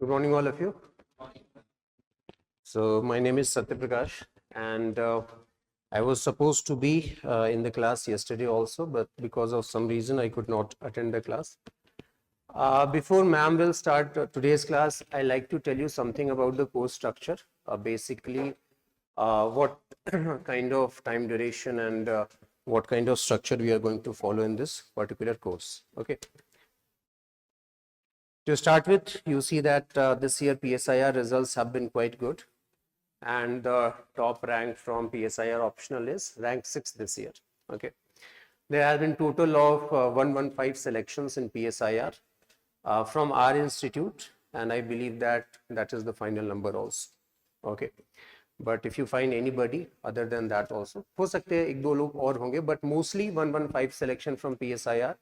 Good morning, all of you. So my name is Satya Prakash, and I was supposed to be in the class yesterday also, but because of some reason I could not attend the class. Before ma'am will start today's class, I like to tell you something about the course structure. Basically, what kind of time duration and what kind of structure we are going to follow in this particular course. Okay. To start with, you see that this year PSIR results have been quite good, and the top rank from PSIR optional is rank 6 this year. Okay, there have been total of 115 selections in PSIR from our institute, and I believe that that is the final number also. Okay, but if you find anybody other than that also, हो सकते हैं एक दो लोग और होंगे, but mostly 115 selection from PSIR.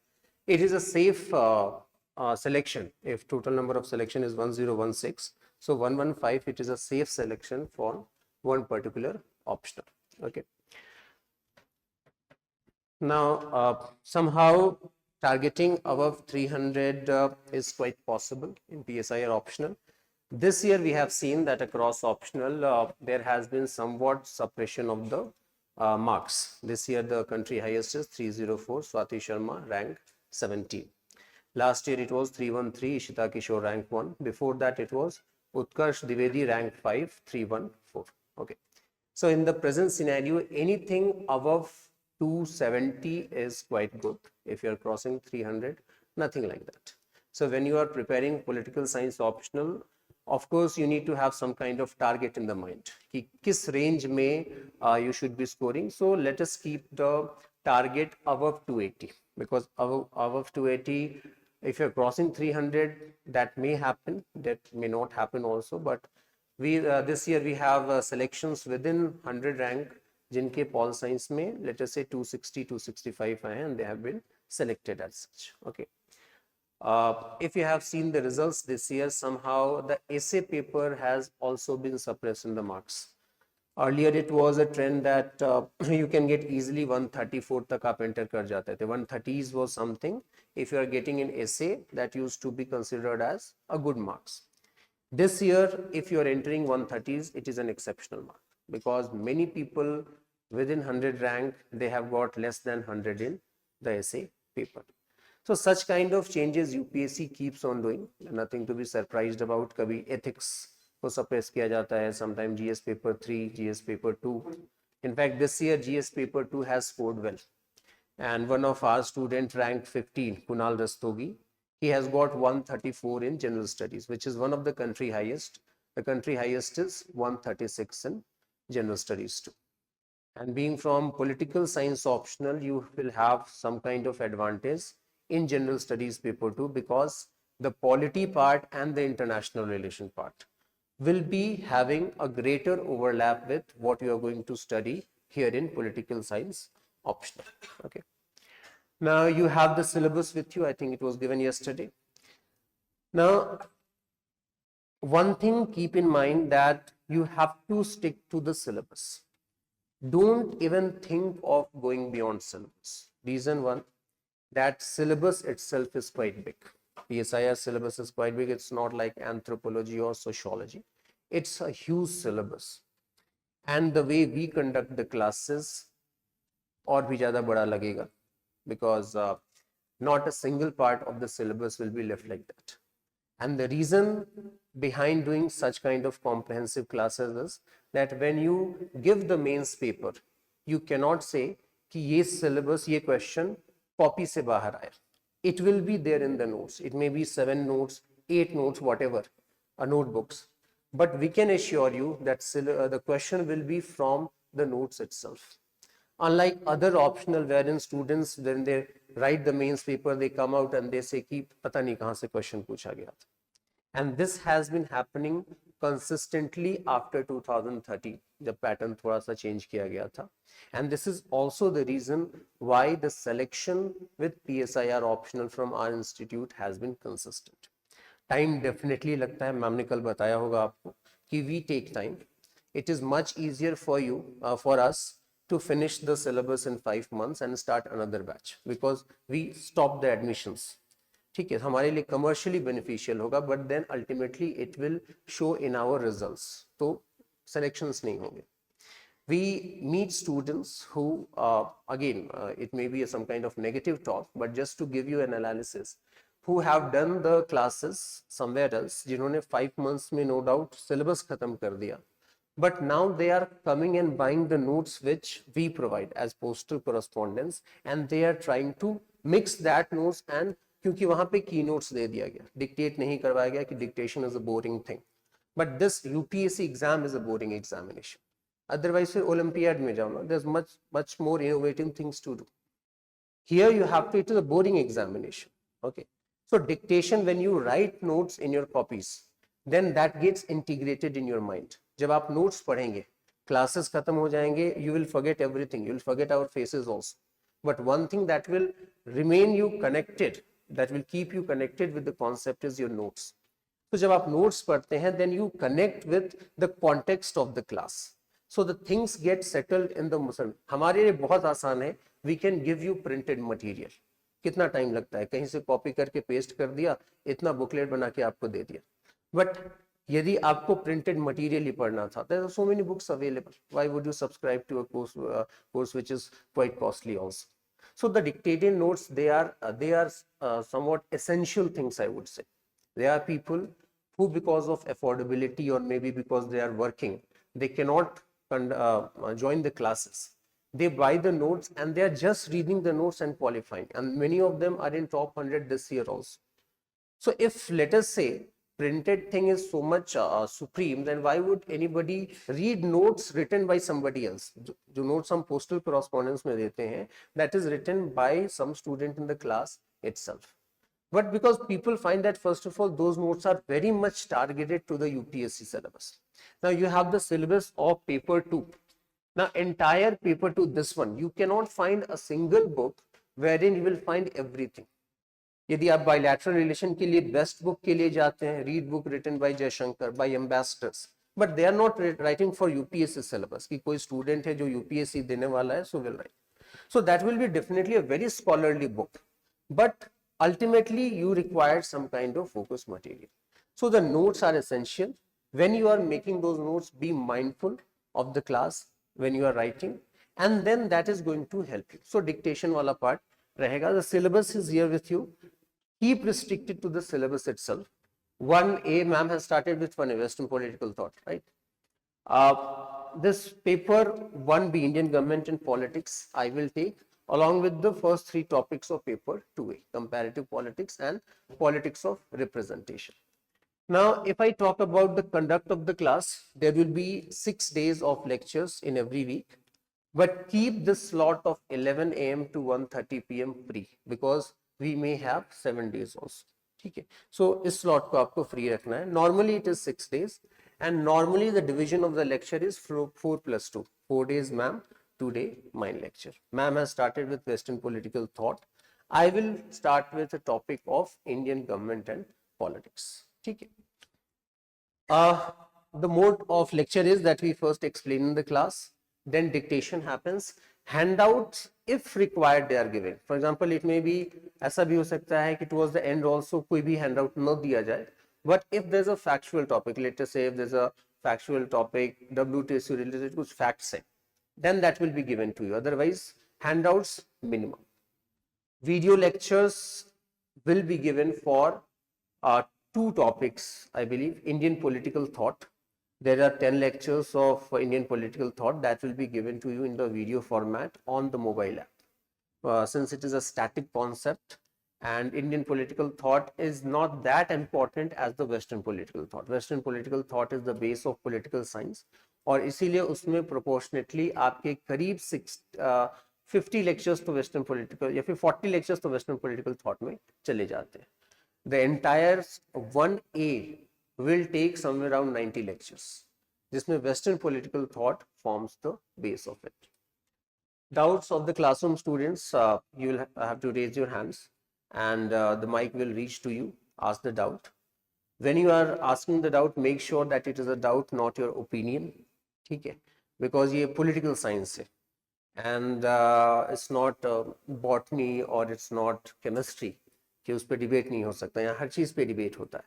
It is a safe selection. If total number of selection is 1016, so 115, it is a safe selection for one particular optional. Okay. Now, somehow targeting above 300 is quite possible in PSIR optional. This year we have seen that across optional there has been somewhat suppression of the marks. This year the country highest is 304, Swati Sharma rank 17. Last year it was 313, Ishita Kishore rank 1. Before that it was Utkarsh Dwivedi rank 5, 314. Okay. So in the present scenario, anything above 270 is quite good. If you are crossing 300, nothing like that. So when you are preparing political science optional, of course you need to have some kind of target in the mind कि किस range में you should be scoring. So let us keep the target above 280, because above 280, if you're crossing 300, that may happen, that may not happen also. But we this year we have selections within 100 rank जिनके pol science में let us say 260 265 आए, and they have been selected as such. Okay. If you have seen the results this year, somehow the essay paper has also been suppressed in the marks. Earlier it was a trend that you can get easily 134 तक आप enter कर जाते थे. 130s was something. If you are getting an essay, that used to be considered as a good marks. This year, if you are entering 130s, it is an exceptional mark, because many people within 100 rank, they have got less than 100 in the essay paper. So such kind of changes UPSC keeps on doing. Nothing to be surprised about. कभी ethics को suppress किया जाता है. Sometimes GS paper 3, GS paper 2. In fact, this year GS paper 2 has scored well. And one of our student ranked 15, Kunal Rastogi, he has got 134 in general studies, which is one of the country highest. The country highest is 136 in general studies too. And being from political science optional, you will have some kind of advantage in general studies paper 2, because the polity part and the international relation part will be having a greater overlap with what you are going to study here in political science optional. Okay. Now you have the syllabus with you. I think it was given yesterday. Now, one thing keep in mind that you have to stick to the syllabus. Don't even think of going beyond syllabus. Reason one, that syllabus itself is quite big. PSIR syllabus is quite big. It's not like anthropology or sociology. It's a huge syllabus. And the way we conduct the classes और भी ज़्यादा बड़ा लगेगा, because not a single part of the syllabus will be left like that. And the reason behind doing such kind of comprehensive classes is that when you give the mains paper, you cannot say कि ये syllabus, ये question copy से बाहर आया. It will be there in the notes. It may be 7 notes, 8 notes, whatever, notebooks. But we can assure you that the question will be from the notes itself. Unlike other optional wherein students, when they write the mains paper, they come out and they say कि पता नहीं कहाँ से question पूछा गया था. And this has been happening consistently after 2013. The pattern थोड़ा सा change किया गया था. And this is also the reason why the selection with PSIR optional from our institute has been consistent. Time definitely लगता है, मैम ने कल बताया होगा आपको कि we take time. It is much easier for you, for us, to finish the syllabus in 5 months and start another batch, because we stop the admissions. ठीक है, हमारे लिए कमर्शियली बेनिफिशियल होगा, but then ultimately it will show in our results, तो selections नहीं होंगे. We meet students who again it may be some kind of negative talk, but just to give you an analysis, who have done the classes somewhere else, जिन्होंने 5 months में no doubt syllabus खत्म कर दिया, but now they are coming and buying the notes which we provide as postal correspondence, and they are trying to mix that notes, and क्योंकि वहां पे की notes दे दिया गया, डिक्टेट नहीं करवाया गया कि dictation is a boring thing, but this UPSC exam is a boring examination. Otherwise, फिर ओलंपियाड में जाओ ना, there's much more innovative things to do. Here you have to, it is a boring examination. Okay, so dictation, when you write notes in your copies, then that gets integrated in your mind. जब आप notes पढ़ेंगे, classes खत्म हो जाएंगे, you will forget everything, you will forget our faces also, but one thing that will remain you connected, that will keep you connected with the concept is your notes. तो जब आप notes पढ़ते हैं, then you connect with the context of the class. So the things get settled in the muscle. हमारे लिए बहुत आसान है, we can give you printed material. कितना टाइम लगता है, कहीं से कॉपी करके पेस्ट कर दिया, इतना बुकलेट बना के आपको दे दिया. बट यदि आपको प्रिंटेड मटेरियल ही पढ़ना था, there are so many books available. Why would you subscribe to a course which is quite costly also? So the dictated notes, they are somewhat essential things, I would say. There are people who, because of affordability or maybe because they are working, they cannot join the classes. They buy the notes and they are just reading the notes and qualifying, and many of them are in top 100 this year also. So if, let us say, printed thing is so much supreme, then why would anybody read notes written by somebody else? जो notes हम postal correspondence में देते हैं, that is written by some student in the class itself. But because people find that, first of all, those notes are very much targeted to the UPSC syllabus. Now you have the syllabus of paper 2. Now entire paper 2, this one, you cannot find a single book wherein you will find everything. यदि आप bilateral relation के लिए best book के लिए जाते हैं, read book written by Jaishankar, by ambassadors, but they are not writing for UPSC syllabus, कि कोई स्टूडेंट है जो यूपीएससी देने वाला है, so will write. So that will be definitely a very scholarly book, but ultimately you require some kind of focus material. So the notes are essential. When you are making those notes, be mindful of the class when you are writing, and then that is going to help you. So dictation wala part rahega. The syllabus is here with you. Keep restricted to the syllabus itself. 1A, ma'am has started with 1A, Western political thought, right? This paper 1B, Indian government and politics, I will take along with the first 3 topics of paper 2A, comparative politics and politics of representation. Now, if I talk about the conduct of the class, there will be 6 days of lectures in every week, but keep the slot of 11 a.m. to 1:30 p.m. free, because we may have 7 days also. ठीक है, so इस slot को आपको free रखना है. Normally it is 6 days, and normally the division of the lecture is 4+2. 4 days ma'am, 2 day mine lecture. Ma'am has started with Western political thought. I will start with the topic of Indian government and politics. ठीक है. The mode of lecture is that we first explain in the class, then dictation happens. Handouts, if required, they are given. For example, it may be, ऐसा भी हो सकता है कि towards the end also कोई भी handout न दिया जाए. But if there's a factual topic, let us say if there's a factual topic, WTSU related कुछ facts है, then that will be given to you. Otherwise, handouts minimum. Video lectures will be given for 2 topics, I believe. Indian political thought. There are 10 lectures of Indian political thought that will be given to you in the video format on the mobile app. Since it is a static concept and Indian political thought is not that important as the Western political thought. Western political thought is the base of political science, और इसीलिए उसमें proportionately आपके करीब 50 lectures to Western political या फिर 40 lectures to Western political thought में चले जाते हैं. The entire 1A will take somewhere around 90 lectures, जिसमें Western political thought forms the base of it. Doubts of the classroom students, you will have to raise your hands, and the mic will reach to you. Ask the doubt. When you are asking the doubt, make sure that it is a doubt, not your opinion. ठीक है, because ये political science है, and it's not botany or it's not chemistry कि उस पर debate नहीं हो सकता, यहाँ हर चीज़ पे डिबेट होता है.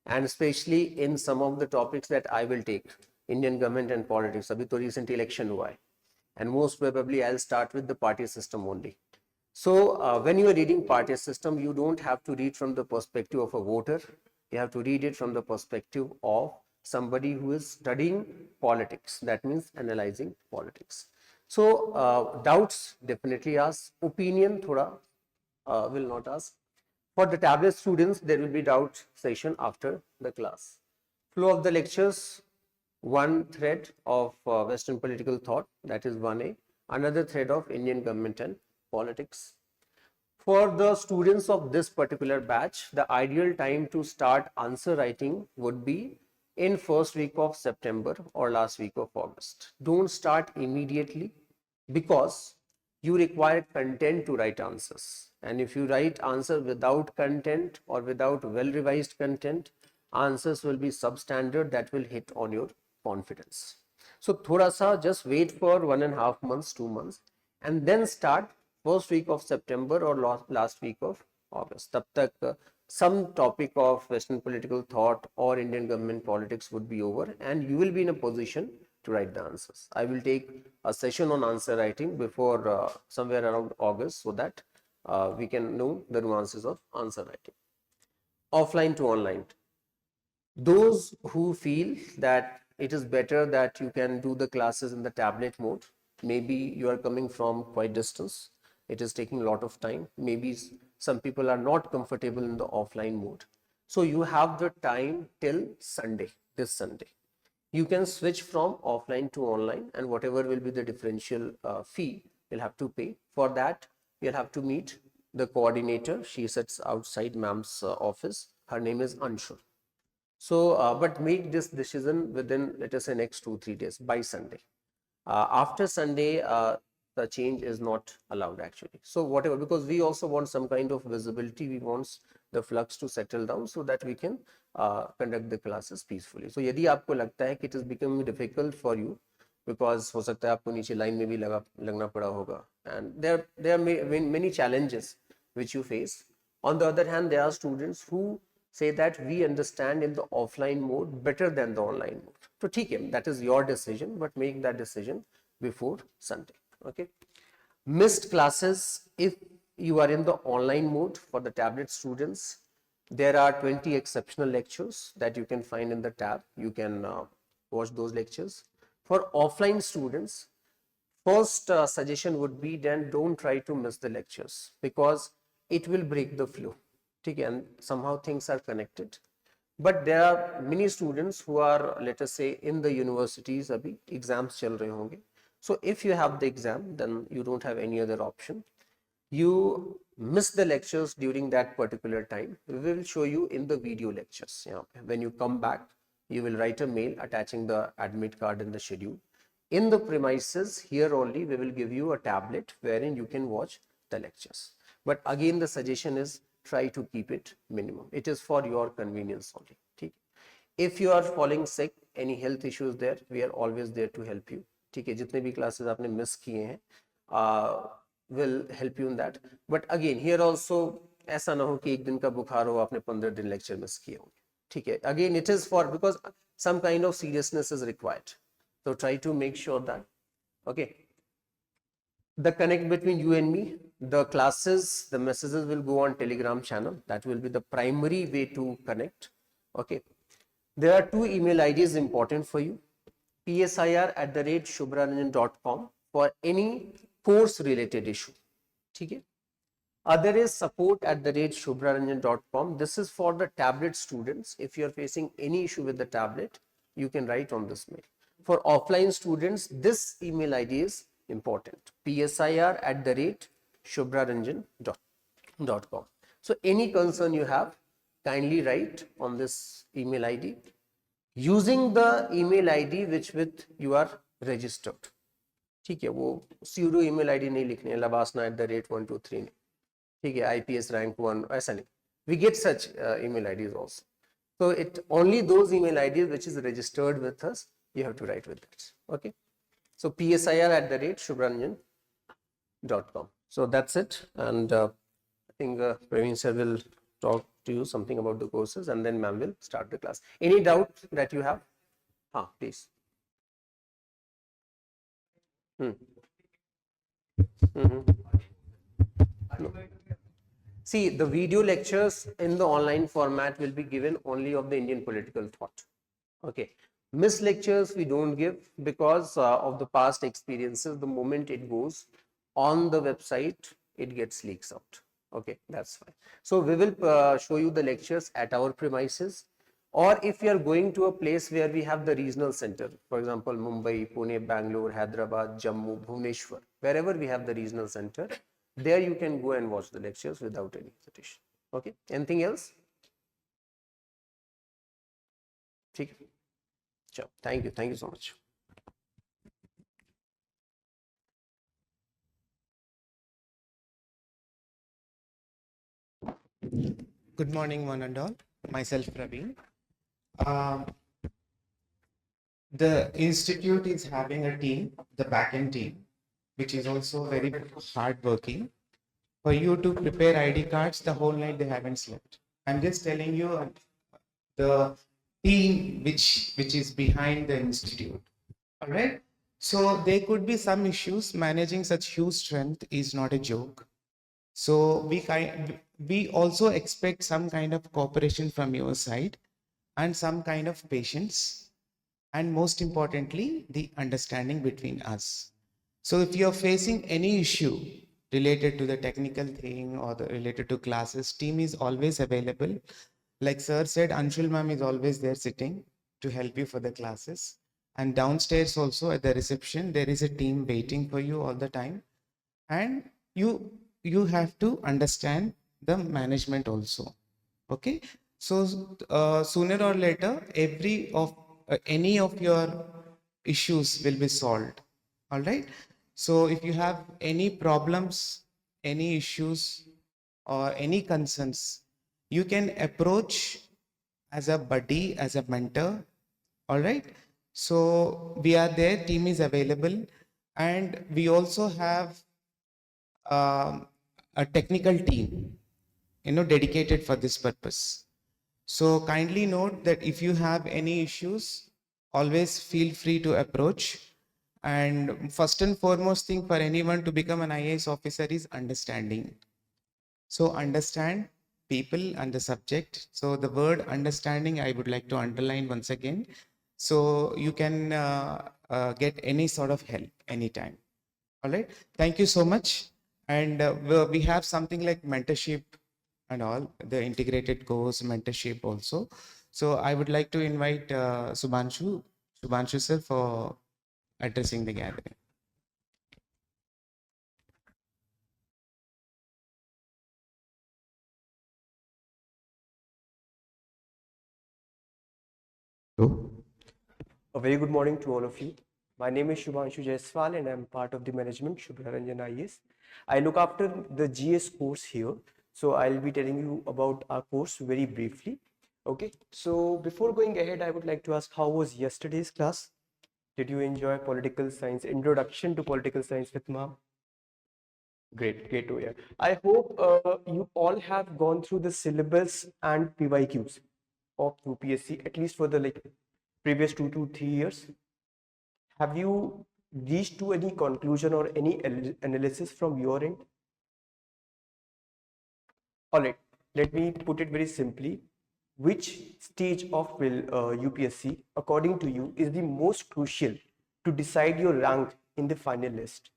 And especially in some of the topics that I will take, Indian government and politics. अभी तो recent election हुआ है, and most probably I'll start with the party system only. So when you are reading party system, you don't have to read from the perspective of a voter. You have to read it from the perspective of somebody who is studying politics. That means analyzing politics. So doubts definitely ask. Opinion thoda will not ask. For the tablet students, there will be doubt session after the class. Flow of the lectures, one thread of Western political thought, that is 1A, another thread of Indian government and politics. For the students of this particular batch, the ideal time to start answer writing would be in first week of September or last week of August. Don't start immediately because you require content to write answers. And if you write answer without content or without well revised content, answers will be substandard, that will hit on your confidence. So thoda sa just wait for 1.5 months, 2 months, and then start first week of September or last week of August. Tab tak some topic of Western political thought or Indian government politics would be over, and you will be in a position to write the answers. I will take a session on answer writing before somewhere around August, so that we can know the nuances of answer writing. Offline to online. Those who feel that it is better that you can do the classes in the tablet mode, maybe you are coming from quite distance, it is taking a lot of time, maybe some people are not comfortable in the offline mode. So you have the time till Sunday, this Sunday. You can switch from offline to online, and whatever will be the differential fee you'll have to pay. For that, you'll have to meet the coordinator. She sits outside ma'am's office. Her name is Anshul. So, but make this decision within, let us say, next 2-3 days, by Sunday. After Sunday, the change is not allowed actually. So whatever, because we also want some kind of visibility, we want the flux to settle down so that we can conduct the classes peacefully. So यदि आपको लगता है कि it is becoming difficult for you, because हो सकता है आपको नीचे लाइन में भी लगना पड़ा होगा, and there are many challenges which you face. On the other hand, there are students who say that we understand in the offline mode better than the online mode. So ठीक है, that is your decision, but make that decision before Sunday. Okay. Missed classes, if you are in the online mode. For the tablet students, there are 20 exceptional lectures that you can find in the tab. You can watch those lectures. For offline students, first suggestion would be, then don't try to miss the lectures, because it will break the flow. Okay, and somehow things are connected. But there are many students who are, let us say, in the universities, abhi exams chal rahe honge. So if you have the exam, then you don't have any other option. You miss the lectures during that particular time, we will show you in the video lectures. When you come back, you will write a mail attaching the admit card and the schedule. In the premises here only, we will give you a tablet wherein you can watch the lectures. But again, the suggestion is try to keep it minimum. It is for your convenience only. Okay? If you are falling sick, any health issues there, we are always there to help you. ठीक है, जितने भी classes आपने miss किए हैं will help you in that. But again, here also ऐसा ना हो कि एक दिन का बुखार हो, आपने 15 दिन लेक्चर मिस किए होंगे. ठीक है, again it is for, because some kind of seriousness is required. So try to make sure that, okay, the connect between you and me, the classes, the messages will go on Telegram channel. That will be the primary way to connect. Okay, there are 2 email IDs important for you. PSIR@shubhraranjan.com for any course related issue. Okay. Other is support@shubhraranjan.com. This is for the tablet students. If you are facing any issue with the tablet, you can write on this mail. For offline students, this email ID is important. PSIR@shubhraranjan.com. So any concern you have, kindly write on this email ID, using the email ID which with you are registered. ठीक है, वो pseudo email ID नहीं लिखने, labasna@123 नहीं, ठीक है, IPS rank 1 ऐसा नहीं. We get such email IDs also. So it only those email IDs which is registered with us, you have to write with that. Okay. So PSIR@shubhraranjan.com. So that's it, and I think Praveen sir will talk to you something about the courses, and then ma'am will start the class. Any doubt that you have? Please. Hmm. No. See, the video lectures in the online format will be given only of the Indian political thought. Okay. Miss lectures we don't give because of the past experiences. The moment it goes on the website, it gets leaks out. Okay, that's fine. So we will show you the lectures at our premises, or if you are going to a place where we have the regional center, for example, Mumbai, Pune, Bangalore, Hyderabad, Jammu, Bhubaneswar, wherever we have the regional center, there you can go and watch the lectures without any hesitation. Okay, anything else? Okay. Sure. Thank you so much. Good morning, one and all. Myself, Praveen. Um, the institute is having a team, the backend team, which is also very hardworking. For you to prepare ID cards, the whole night they haven't slept. I'm just telling you the team which is behind the institute. All right. So there could be some issues. Managing such huge strength is not a joke. So we also expect some kind of cooperation from your side and some kind of patience, and most importantly, the understanding between us. So if you're facing any issue related to the technical thing or related to classes, team is always available. Like sir said, Anshul ma'am is always there sitting to help you for the classes. And downstairs also at the reception, there is a team waiting for you all the time. And you have to understand the management also. Okay, so sooner or later any of your issues will be solved. All right, so if you have any problems, any issues, or any concerns, you can approach as a buddy, as a mentor. All right, so we are there, team is available, and we also have a technical team, dedicated for this purpose. So kindly note that if you have any issues, always feel free to approach. And first and foremost thing for anyone to become an IAS officer is understanding. So understand people and the subject. So the word understanding, I would like to underline once again. So you can get any sort of help anytime. All right. Thank you so much. And we have something like mentorship and all, the integrated course mentorship also. So I would like to invite Subhanshu sir for addressing the gathering. Hello. A very good morning to all of you. My name is Shubhanshu Jaiswal and I'm part of the management, Shubhra Ranjan IAS. I look after the GS course here. So I'll be telling you about our course very briefly. Okay, so before going ahead, I would like to ask, how was yesterday's class? Did you enjoy political science, introduction to political science with ma'am? Great, great to hear. I hope you all have gone through the syllabus and PYQs of UPSC, at least for the previous 2 to 3 years. Have you reached to any conclusion or any analysis from your end? All right, let me put it very simply. Which stage of UPSC, according to you, is the most crucial to decide your rank in the final list?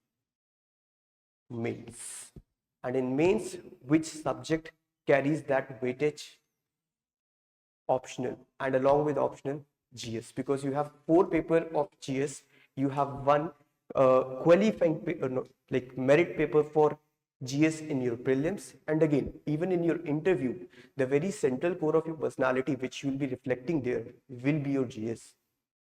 Mains. And in mains, which subject carries that weightage? Optional. And along with optional, GS, because you have 4 paper of GS, you have one qualifying no, like merit paper for GS in your prelims, and again even in your interview, the very central core of your personality which you will be reflecting there will be your GS.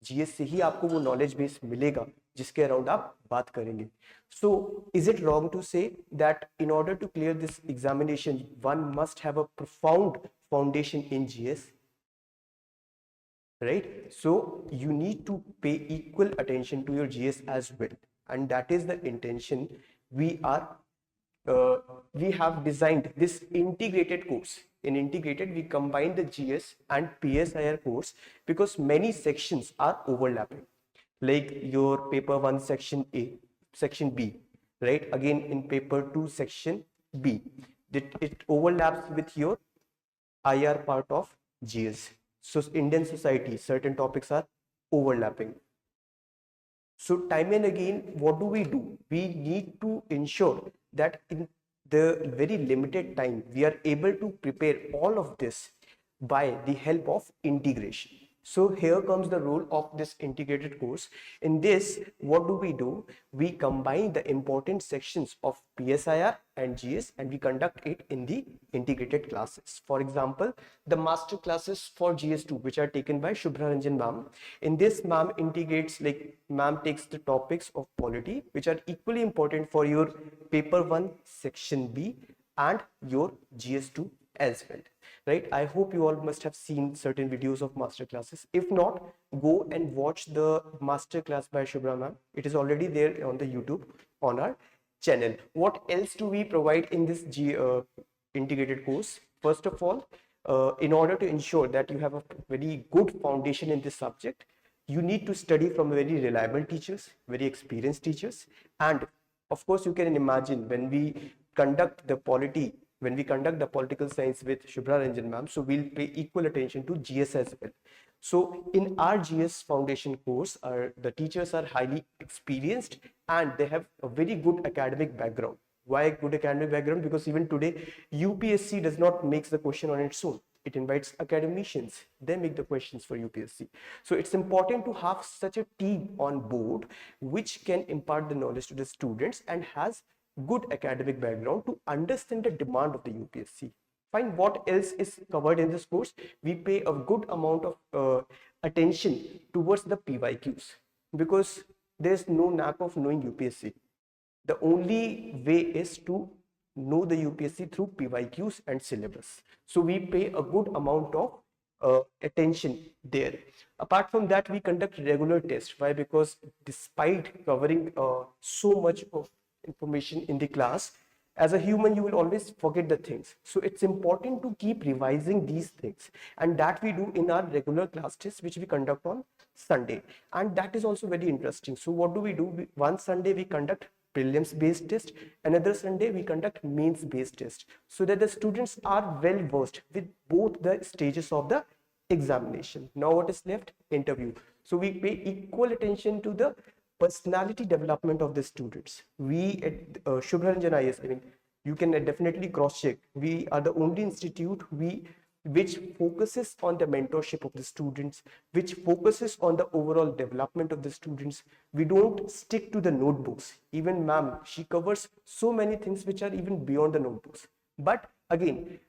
GS से ही आपको वो knowledge base मिलेगा जिसके around आप बात करेंगे. So is it wrong to say that in order to clear this examination one must have a profound foundation in GS? Right, so you need to pay equal attention to your GS as well, and that is the intention we are we have designed this integrated course. In integrated, we combine the GS and PSIR course because many sections are overlapping, like your paper 1 section A, section B, right? Again in paper 2 section B, it overlaps with your IR part of GS. So Indian society, certain topics are overlapping. So time and again, what do? We need to ensure that in the very limited time, we are able to prepare all of this by the help of integration. So here comes the role of this integrated course. In this, what do? We combine the important sections of PSIR and GS and we conduct it in the integrated classes. For example, the master classes for GS2, which are taken by Shubhra Ranjan ma'am. In this, ma'am integrates, like ma'am takes the topics of polity, which are equally important for your paper 1 section B and your GS2 as well, right? I hope you all must have seen certain videos of master classes. If not, go and watch the master class by Shubhra ma'am. It is already there on the YouTube on our channel. What else do we provide in this integrated course? First of all, in order to ensure that you have a very good foundation in this subject, you need to study from very reliable teachers, very experienced teachers, and of course you can imagine when we conduct the polity, when we conduct the political science with Shubhra Ranjan ma'am, so we'll pay equal attention to GS as well. So in our GS foundation course, the teachers are highly experienced and they have a very good academic background. Why good academic background? Because even today, UPSC does not make the question on its own. It invites academicians. They make the questions for UPSC. So it's important to have such a team on board which can impart the knowledge to the students and has good academic background to understand the demand of the UPSC. Fine. What else is covered in this course? We pay a good amount of attention towards the PYQs because there's no knack of knowing UPSC. The only way is to know the UPSC through PYQs and syllabus. So we pay a good amount of attention there. Apart from that, we conduct regular tests. Why? Because despite covering so much of information in the class, as a human, you will always forget the things. So it's important to keep revising these things. And that we do in our regular class tests, which we conduct on Sunday. And that is also very interesting. So what do? One Sunday, we conduct prelims based test, another Sunday we conduct mains based test, so that the students are well versed with both the stages of the examination. Now what is left? Interview. So we pay equal attention to the personality development of the students. We at Shubhra Ranjan IS, I mean, you can definitely cross check, we are the only institute which focuses on the mentorship of the students, which focuses on the overall development of the students. We don't stick to the notebooks. Even ma'am, she covers so many things which are even beyond the notebooks. But again,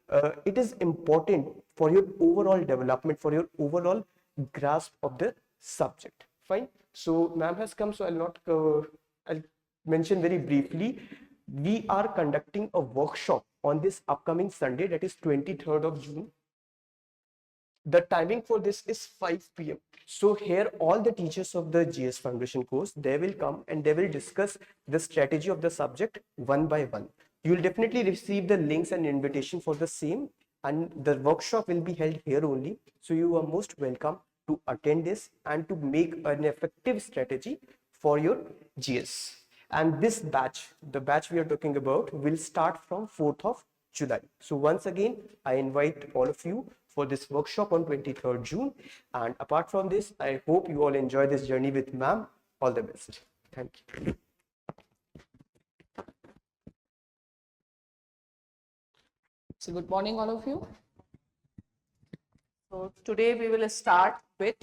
it is important for your overall development, for your overall grasp of the subject. Fine. So ma'am has come, so I'll not cover, I'll mention very briefly. We are conducting a workshop on this upcoming Sunday, that is 23rd of June. The timing for this is 5 p.m. So here all the teachers of the GS Foundation course, they will come and they will discuss the strategy of the subject one by one. You will definitely receive the links and invitation for the same, and the workshop will be held here only. So you are most welcome to attend this and to make an effective strategy for your GS. And this batch, the batch we are talking about, will start from 4th of July. So once again, I invite all of you for this workshop on 23rd June. And apart from this, I hope you all enjoy this journey with ma'am. All the best. Thank you. So good morning, all of you. So today we will start with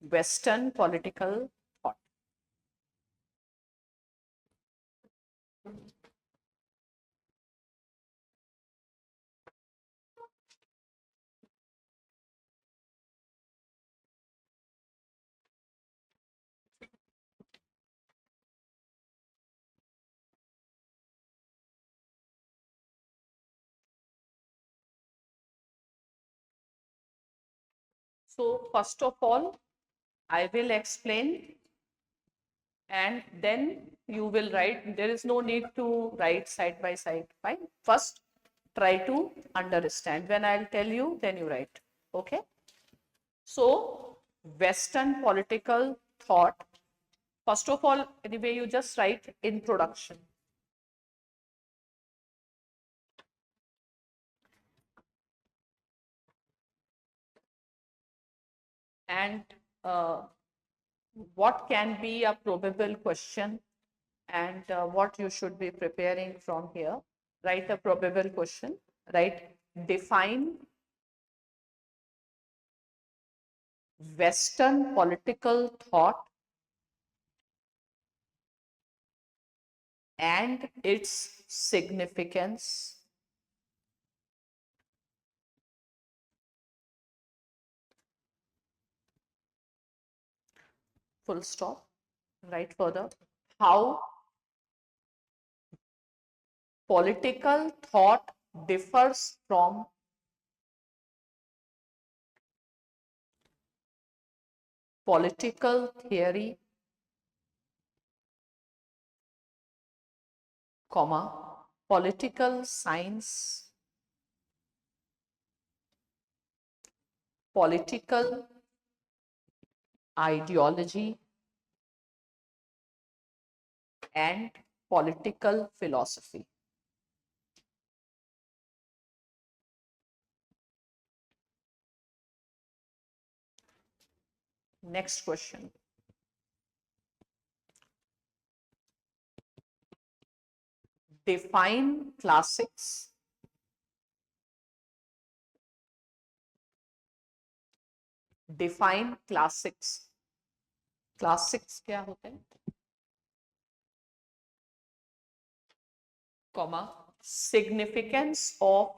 Western political thought. So first of all, I will explain and then you will write. There is no need to write side by side. Fine. First, try to understand. When I'll tell you, then you write. Okay. So, Western political thought. First of all, anyway, you just write introduction. And what can be a probable question, and what you should be preparing from here. Write a probable question. Write define Western political thought and its significance. Full stop. Write further. How political thought differs from political theory, comma, political science, political ideology, and political philosophy. Next question. Define classics. Define classics. Classics क्या होते हैं? Comma, significance of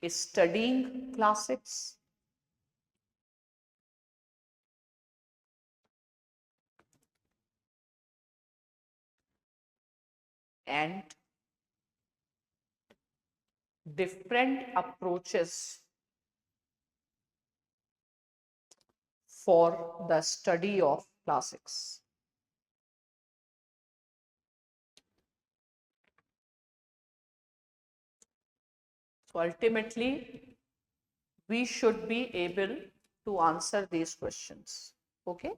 studying classics, and different approaches for the study of classics. So ultimately, we should be able to answer these questions. Okay.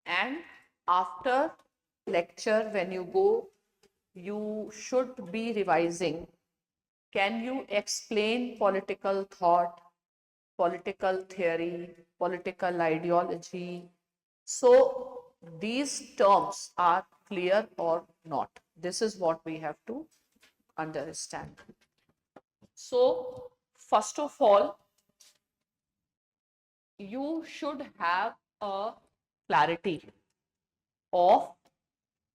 And after lecture, when you go, you should be revising. Can you explain political thought, political theory, political ideology? So these terms are clear or not. This is what we have to understand. So first of all, you should have a clarity of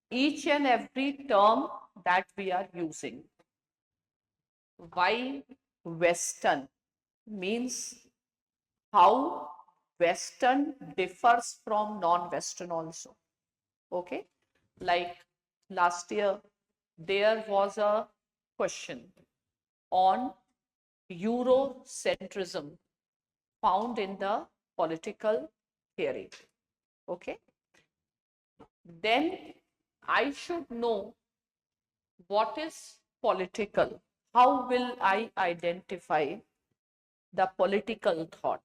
each and every term that we are using. Why Western means how Western differs from non-Western also. Okay, like last year there was a question on Eurocentrism found in the political theory. Okay, then I should know what is political. How will I identify the political thought?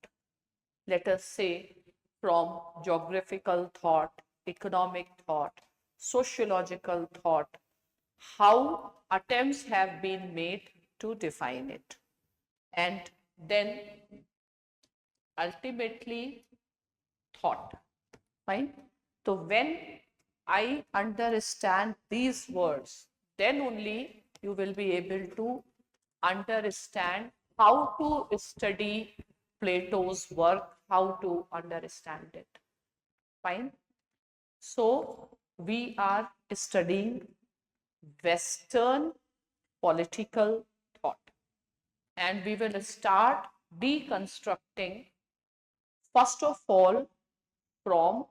Let us say from geographical thought, economic thought, sociological thought, how attempts have been made to define it. And then ultimately thought. Fine. So when I understand these words, then only you will be able to understand how to study Plato's work, how to understand it. Fine. So we are studying Western political thought, and we will start deconstructing first of all from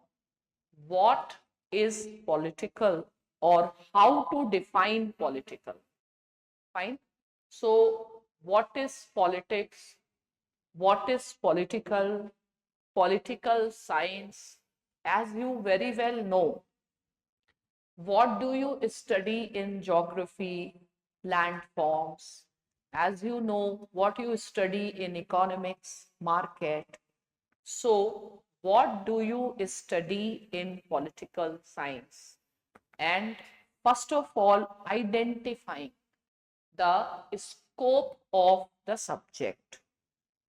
what is political or how to define political. Fine. So what is politics? What is political? Political science, as you very well know, what do you study in geography, landforms? As you know, what you study in economics, market. So, what do you study in political science? And first of all, identifying the scope of the subject.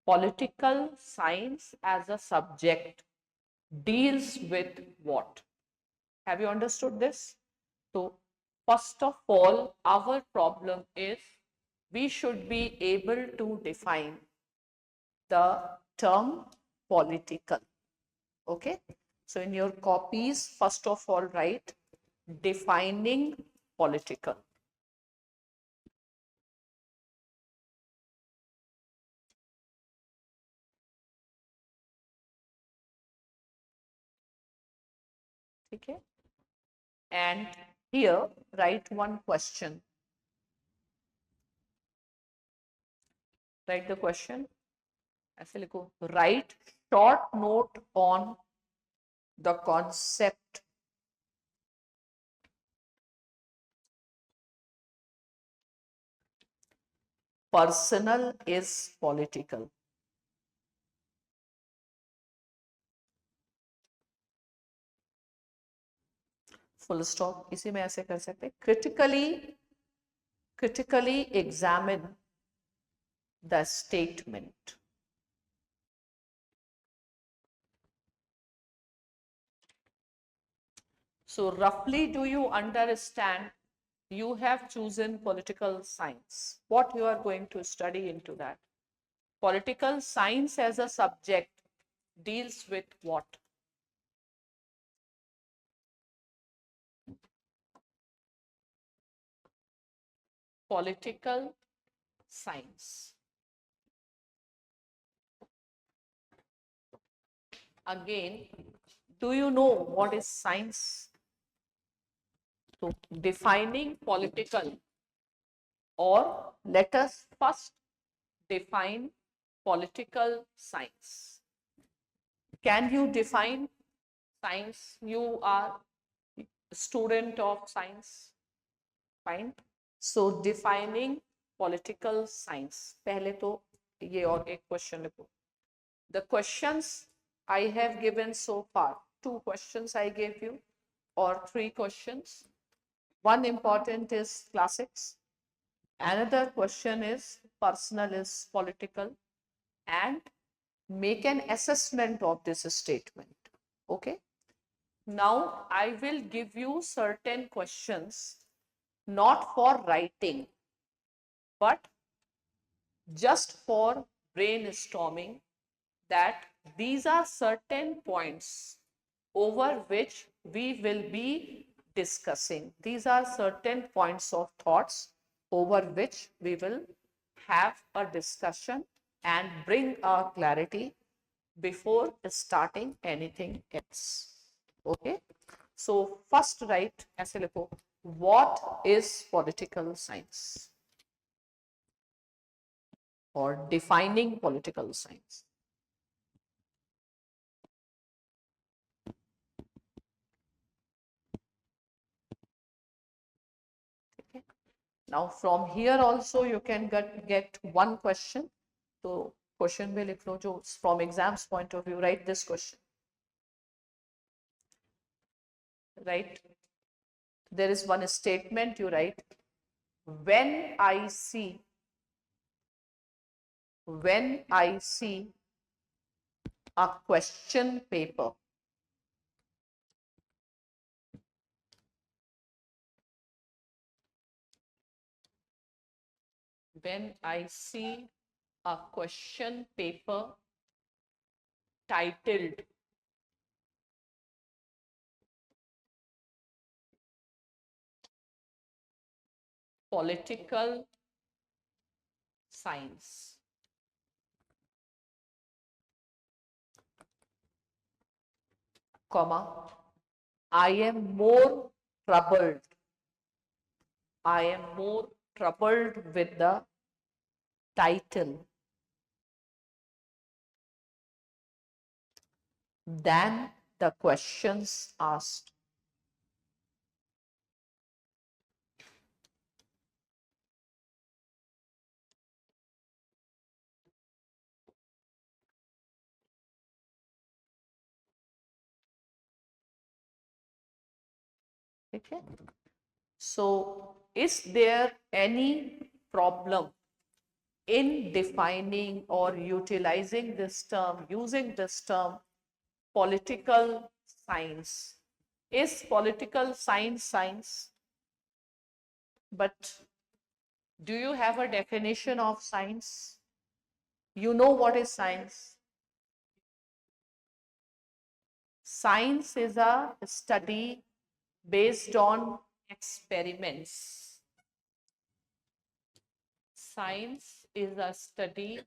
Political science as a subject deals with what? Have you understood this? So, first of all, our problem is we should be able to define the term political. Okay. So, in your copies, first of all, write defining political. Okay. And here, write one question. Write the question. ऐसे लिखो, write short note on the concept personal is political. Full stop. इसी में ऐसे कर सकते. Critically examine the statement. So roughly, do you understand? You have chosen political science. What you are going to study into that? Political science as a subject deals with what? Political science. Again, do you know what is science? So, defining political, or let us first define political science. Can you define science? You are a student of science. Fine. So, defining political science. पहले तो ये और एक question लिखो. The questions I have given so far, 2 questions I gave you, or 3 questions. One important is classics. Another question is personal is political, and make an assessment of this statement. Okay. Now I will give you certain questions, not for writing, but just for brainstorming, that these are certain points over which we will be discussing. These are certain points of thoughts over which we will have a discussion and bring a clarity before starting anything else. Okay. So first write ऐसे लिखो, what is political science or defining political science. Okay. Now from here also you can get one question. So question में लिख लो जो from exams point of view, write this question. Right. There is one statement you write, when I see a question paper, when I see a question paper titled political science, comma, I am more troubled with the title than the questions asked. Okay. So, is there any problem in defining or utilizing this term, using this term, political science? Is political science science? But do you have a definition of science? You know what is science? Science is a study based on experiments. Science is a study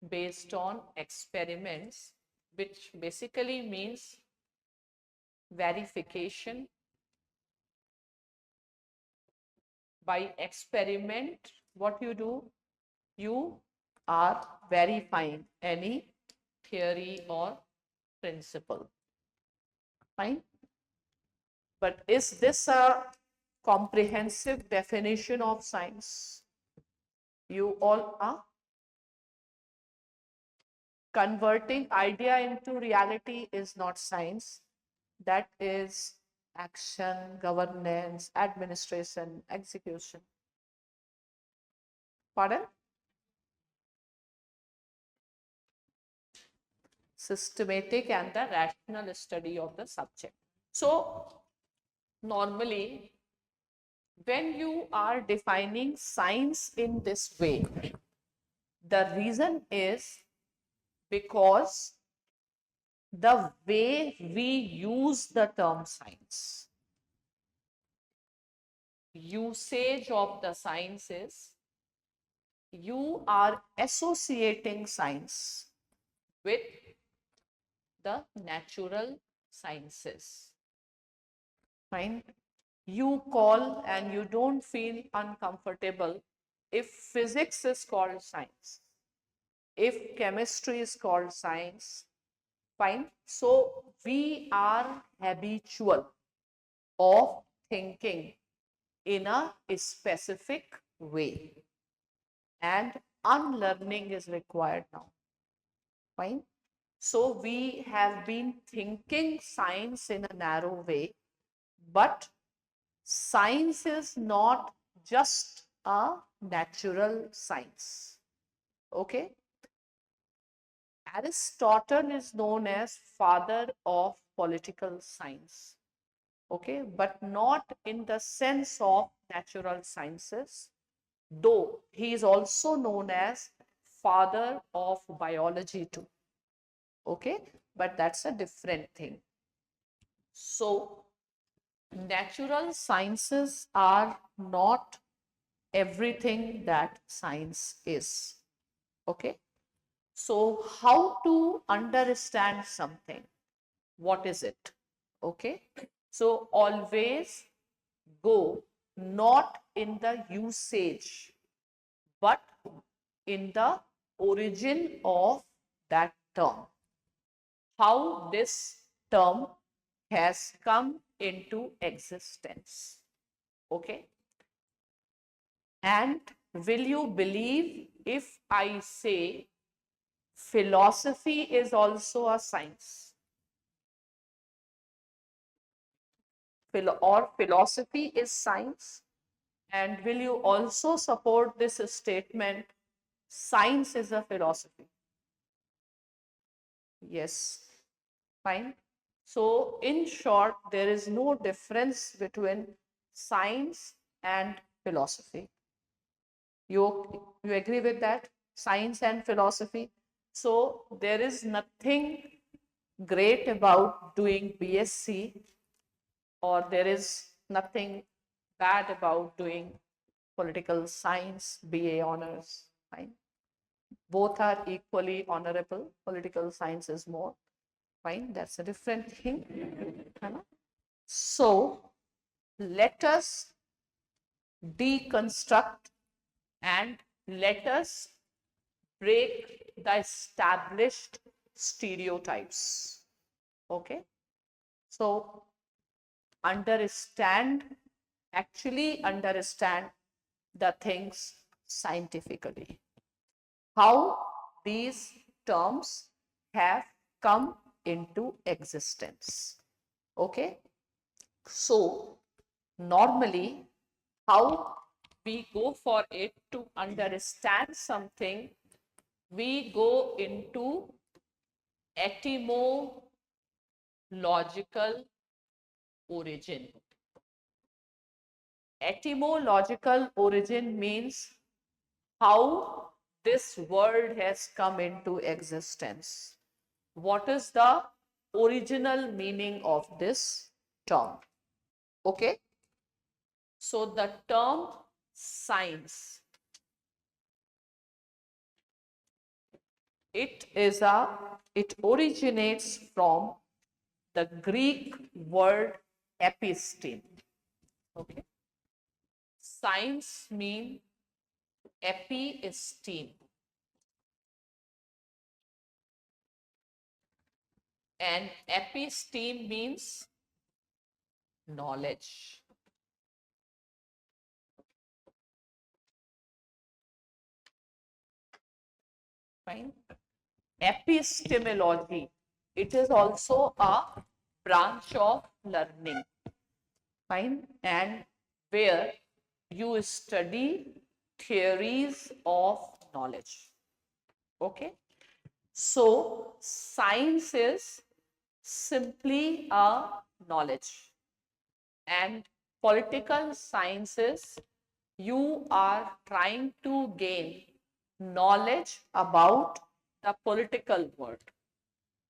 based on experiments, which basically means verification. By experiment, what you do, you are verifying any theory or principle. Fine. But is this a comprehensive definition of science? You all are converting idea into reality is not science. That is action, governance, administration, execution. Pardon? Systematic and the rational study of the subject. So, normally, when you are defining science in this way, the reason is because the way we use the term science, usage of the science is you are associating science with the natural sciences. Fine. You call and you don't feel uncomfortable if physics is called science, if chemistry is called science. Fine. So we are habitual of thinking in a specific way, and unlearning is required now. Fine. So we have been thinking science in a narrow way, but science is not just a natural science. Okay. Aristotle is known as father of political science. Okay, but not in the sense of natural sciences, though he is also known as father of biology too. Okay, but that's a different thing. So natural sciences are not everything that science is. Okay, so how to understand something? What is it? Okay, so always go not in the usage, but in the origin of that term. How this term has come into existence. Okay. And will you believe if I say philosophy is also a science? Or philosophy is science? And will you also support this statement, science is a philosophy? Yes. Fine. So in short, there is no difference between science and philosophy. You agree with that? Science and philosophy. So there is nothing great about doing BSc, or there is nothing bad about doing political science, BA honors. Fine. Both are equally honorable. Political science is more. Fine, that's a different thing. So let us deconstruct and let us break the established stereotypes. Okay. So understand, actually understand the things scientifically. How these terms have come into existence. Okay. So normally how we go for it to understand something, we go into etymological origin. Etymological origin means how this word has come into existence. What is the original meaning of this term? Okay. So the term science, it originates from the Greek word episteme. Okay. Science mean episteme, and episteme means knowledge. Fine. Epistemology, it is also a branch of learning. Fine. And where you study theories of knowledge. Okay. So science is simply a knowledge, and political sciences, you are trying to gain knowledge about the political world.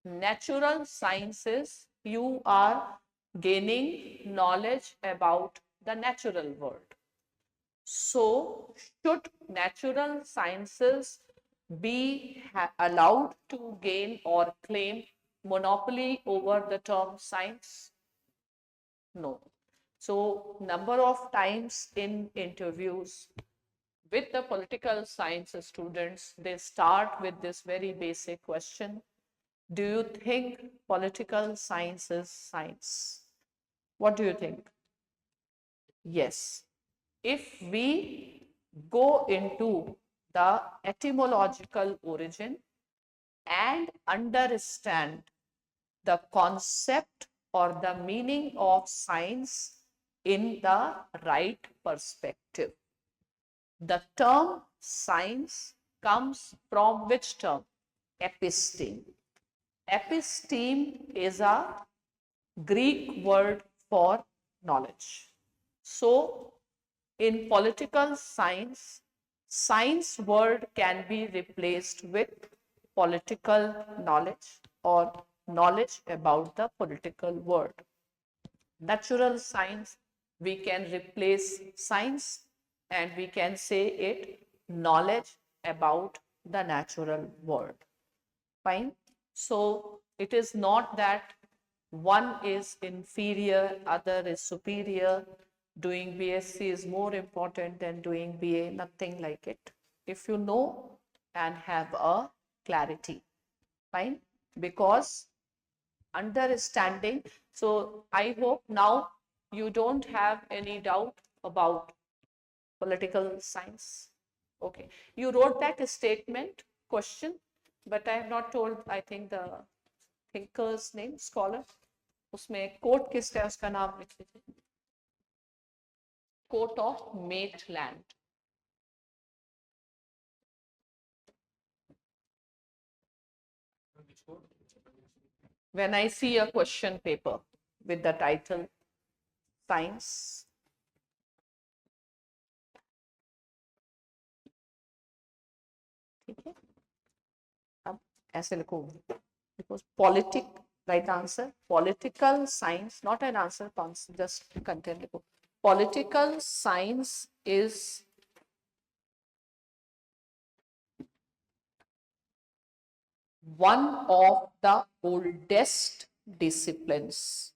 Natural sciences, you are gaining knowledge about the natural world. So, should natural sciences be allowed to gain or claim monopoly over the term science? No. So, number of times in interviews with the political science students, they start with this very basic question: do you think political science is science? What do you think? Yes. If we go into the etymological origin and understand the concept or the meaning of science in the right perspective. The term science comes from which term? Episteme. Episteme is a Greek word for knowledge. So, in political science, science word can be replaced with political knowledge or knowledge about the political world. Natural science, we can replace science and we can say it knowledge about the natural world. Fine. So it is not that one is inferior, other is superior. Doing BSc is more important than doing BA, nothing like it. If you know and have a clarity, fine, because understanding. So I hope now you don't have any doubt about political science. Okay. You wrote that statement, question, but I have not told, I think, the thinker's name, scholar. उसमें coat किसका है उसका नाम लिख लीजिए. Coat of Maitland. When I see a question paper with the title science, ठीक है, अब ऐसे लिखो, because right answer, political science, not an answer, just content. Political science is one of the oldest disciplines.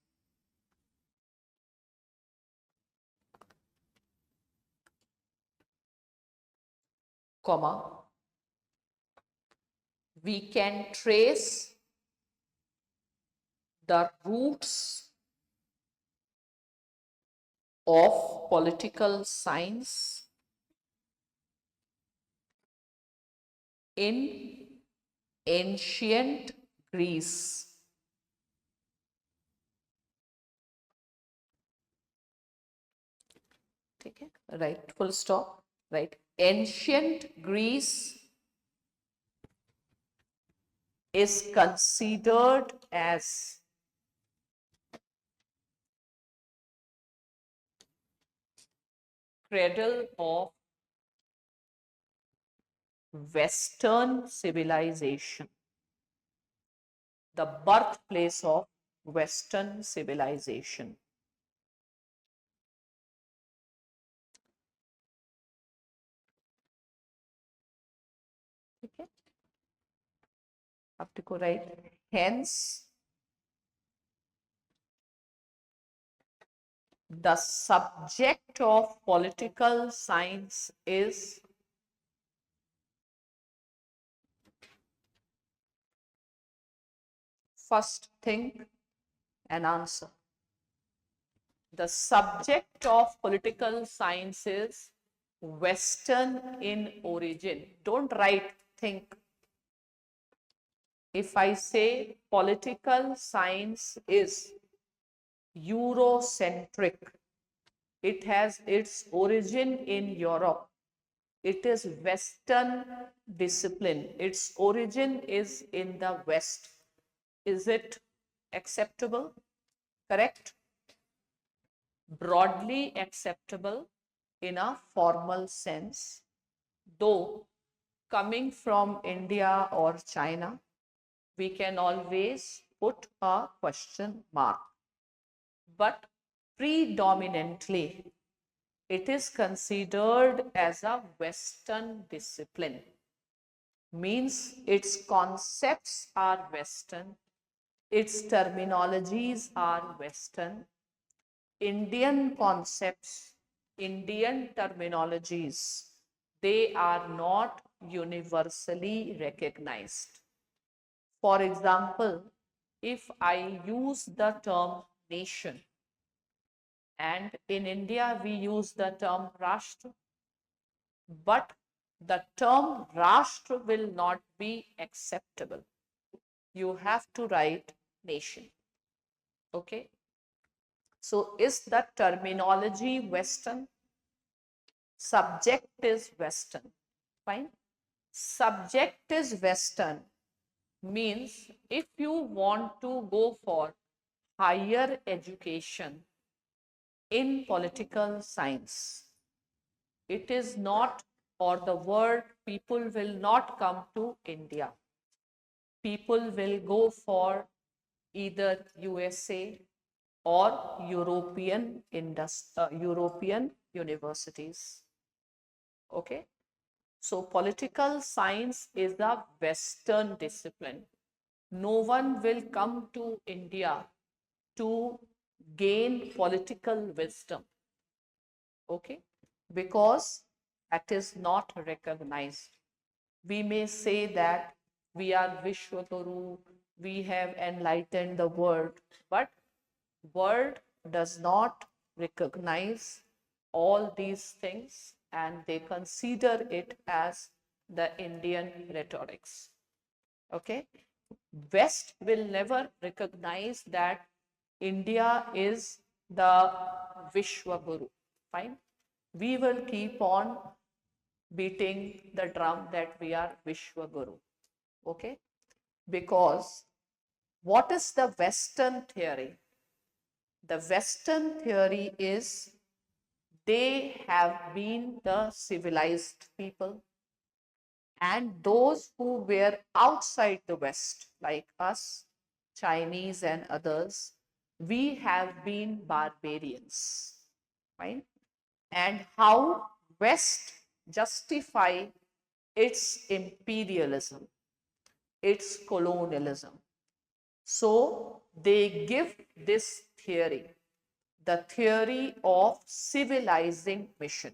Comma, we can trace the roots of political science in ancient Greece. Okay, right, full stop, right. Ancient Greece is considered as cradle of Western civilization, the birthplace of Western civilization. Okay, आपको right. Hence, the subject of political science is first think and answer. The subject of political science is Western in origin. Don't write, think. If I say political science is Eurocentric, it has its origin in Europe. It is Western discipline. Its origin is in the West. Is it acceptable? Correct? Broadly acceptable in a formal sense, though coming from India or China, we can always put a question mark. But predominantly, it is considered as a Western discipline. Means its concepts are Western, its terminologies are Western, Indian concepts, Indian terminologies, they are not universally recognized. For example, if I use the term nation, and in India we use the term Rashtra, but the term Rashtra will not be acceptable. You have to write nation. Okay. So is the terminology Western? Subject is Western. Fine. Subject is Western means if you want to go for higher education in political science, it is not, or the word people will not come to India. People will go for either USA or European universities. Okay. So political science is a Western discipline. No one will come to India to gain political wisdom. Okay. Because that is not recognized. We may say that we are Vishwaguru, we have enlightened the world, but world does not recognize all these things and they consider it as the Indian rhetorics. Okay. West will never recognize that India is the Vishwaguru. Fine. We will keep on beating the drum that we are Vishwaguru. Okay. Because what is the Western theory? The Western theory is they have been the civilized people, and those who were outside the West, like us, Chinese and others, we have been barbarians, right? And how West justify its imperialism, its colonialism. So they give this theory, the theory of civilizing mission.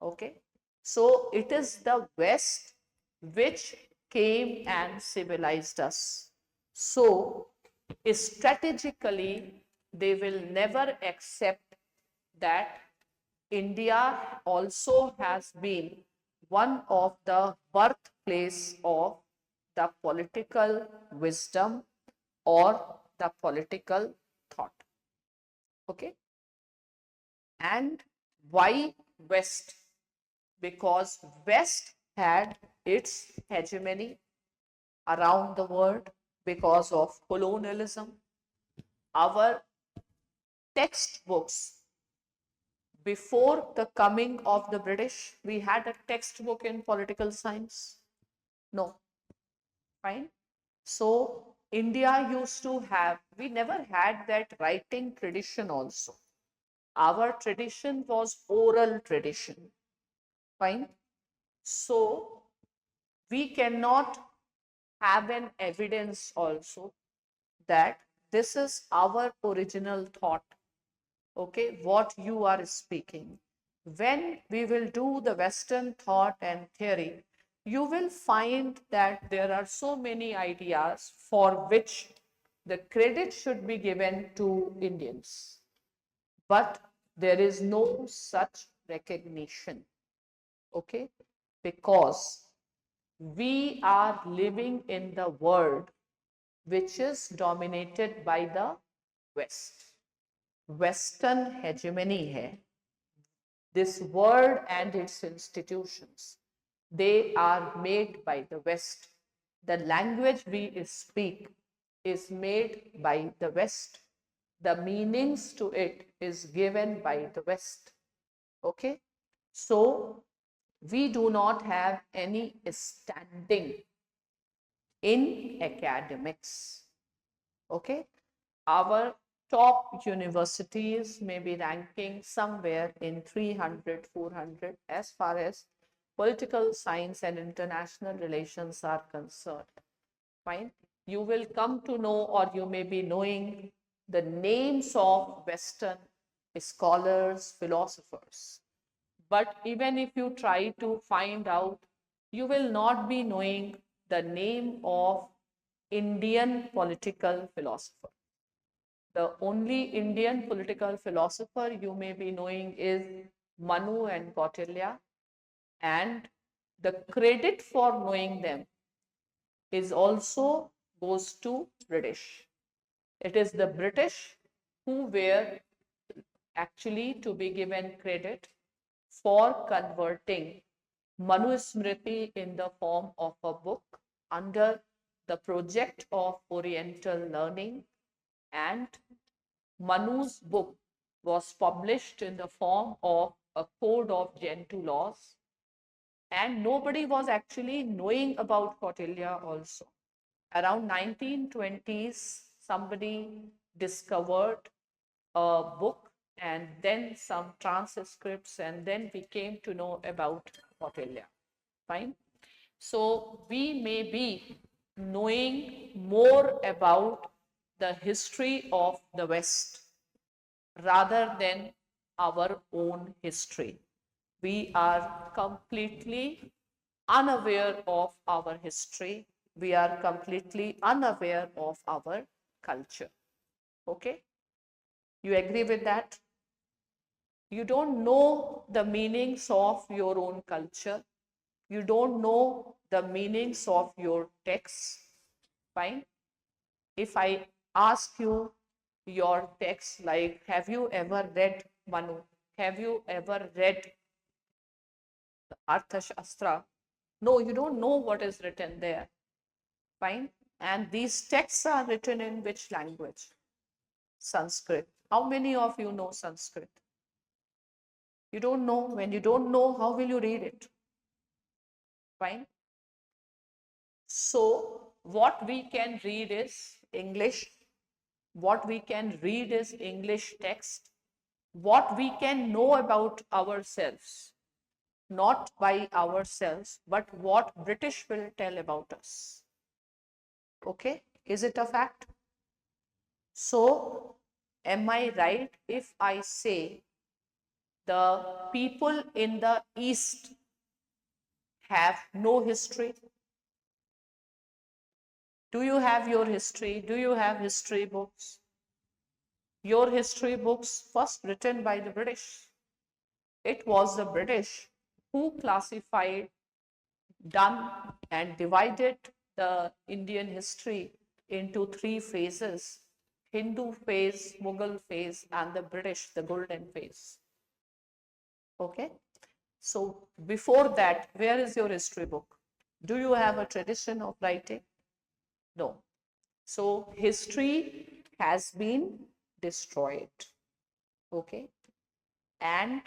Okay. So it is the West which came and civilized us. So strategically, they will never accept that India also has been one of the birthplace of the political wisdom or the political thought. Okay. And why West? Because West had its hegemony around the world because of colonialism. Our textbooks, before the coming of the British, we had a textbook in political science? No. Fine. So India used to have, we never had that writing tradition also. Our tradition was oral tradition. Fine. So we cannot have an evidence also that this is our original thought. Okay, what you are speaking. When we will do the Western thought and theory, you will find that there are so many ideas for which the credit should be given to Indians. But there is no such recognition. Okay, because we are living in the world which is dominated by the West. Western hegemony hai. This world and its institutions, they are made by the West. The language we speak is made by the West. The meanings to it is given by the West. Okay, so we do not have any standing in academics. Okay, our top universities may be ranking somewhere in 300, 400 as far as political science and international relations are concerned. Fine. You will come to know, or you may be knowing, the names of Western scholars, philosophers. But even if you try to find out, you will not be knowing the name of Indian political philosopher. The only Indian political philosopher you may be knowing is Manu and Kautilya, and the credit for knowing them is also goes to British. It is the British who were actually to be given credit for converting Manu Smriti in the form of a book under the project of Oriental learning, and Manu's book was published in the form of a code of Gentoo laws, and nobody was actually knowing about Kautilya also. Around 1920s, somebody discovered a book and then some transcripts, and then we came to know about Kautilya. Fine. So we may be knowing more about the history of the West rather than our own history. We are completely unaware of our history. We are completely unaware of our culture. Okay? You agree with that? You don't know the meanings of your own culture. You don't know the meanings of your texts. Fine. If I ask you your text, like, have you ever read Manu? Have you ever read Arthashastra? No, you don't know what is written there. Fine. And these texts are written in which language? Sanskrit. How many of you know Sanskrit? You don't know. When you don't know, how will you read it? Fine. So what we can read is English. What we can read is English text. What we can know about ourselves, not by ourselves, but what British will tell about us. Okay, is it a fact? So, am I right if I say the people in the East have no history? Do you have your history? Do you have history books? Your history books first written by the British. It was the British who classified, done, and divided the Indian history into three phases: Hindu phase, Mughal phase, and the British, the golden phase. Okay. So before that, where is your history book? Do you have a tradition of writing? No. So history has been destroyed. Okay. And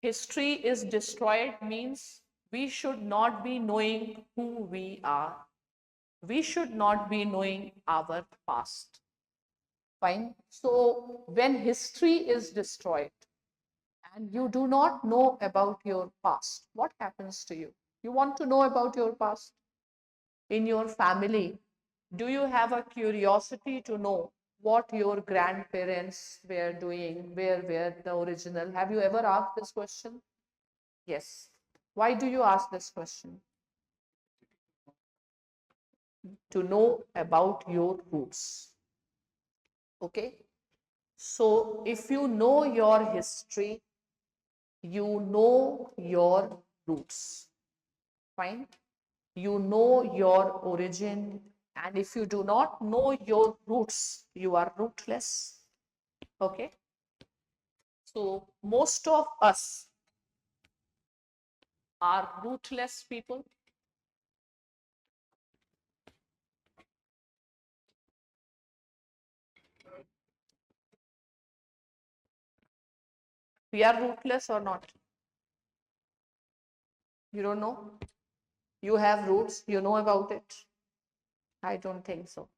history is destroyed means we should not be knowing who we are. We should not be knowing our past. Fine. So when history is destroyed and you do not know about your past, what happens to you? You want to know about your past? In your family, do you have a curiosity to know what your grandparents were doing, where were the original? Have you ever asked this question? Yes. Why do you ask this question? To know about your roots. Okay. So if you know your history, you know your roots. Fine. You know your origin, and if you do not know your roots, you are rootless. Okay. So most of us are rootless people. We are rootless or not? You don't know? You have roots, you know about it? I don't think so.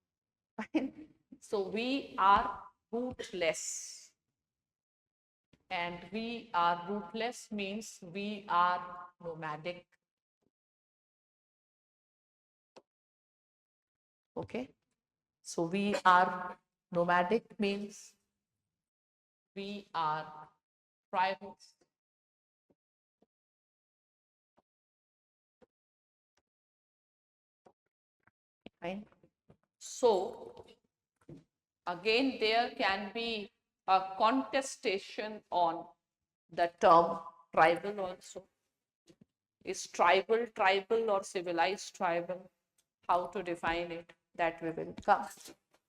So we are rootless. And we are rootless means we are nomadic. Okay. So we are nomadic means we are tribals. Right? So again, there can be a contestation on the term tribal also. Is tribal tribal or civilized tribal? How to define it? That we will come.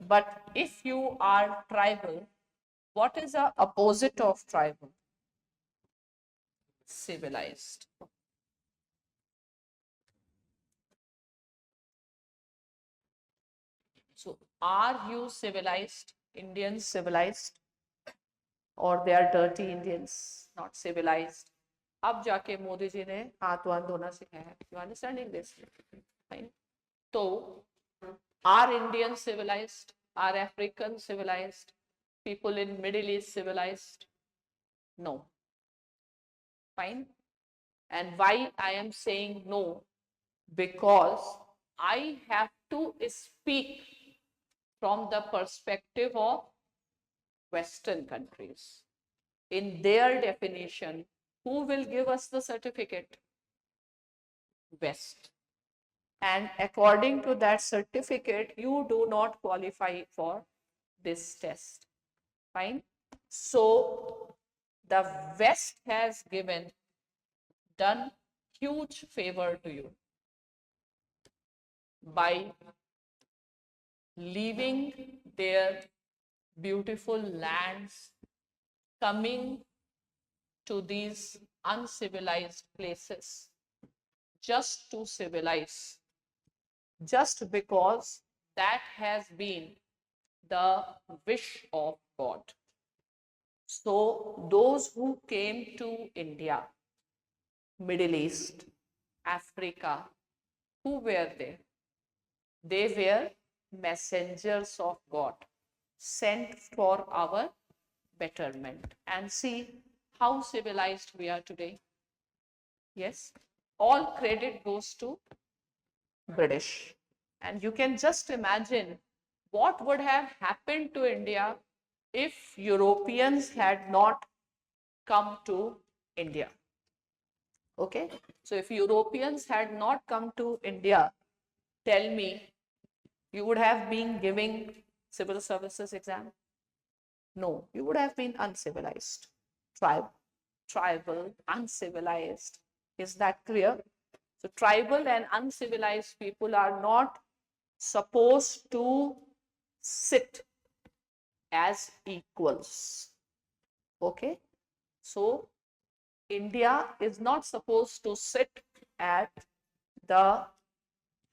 But if you are tribal, what is the opposite of tribal? Civilized. So are you civilized? Indians civilized? Or they are dirty Indians, not civilized? अब जाके मोदी जी ने हाथ वाथ धोना सिखाया है. You understanding this? Fine. So, are Indians civilized? Are Africans civilized? People in Middle East civilized? No. Fine. And why I am saying no? Because I have to speak from the perspective of Western countries. In their definition, who will give us the certificate? West. And according to that certificate, you do not qualify for this test. Fine. So the West has done huge favor to you by leaving their beautiful lands, coming to these uncivilized places just to civilize, just because that has been the wish of God. So those who came to India, Middle East, Africa, who were they? They were messengers of God, sent for our betterment. And see how civilized we are today. Yes, all credit goes to British. And you can just imagine what would have happened to India if Europeans had not come to India. Okay, so if Europeans had not come to India, tell me, you would have been giving civil services exam? No, you would have been uncivilized. Tribal, uncivilized. Is that clear? So tribal and uncivilized people are not supposed to sit as equals. Okay? So India is not supposed to sit at the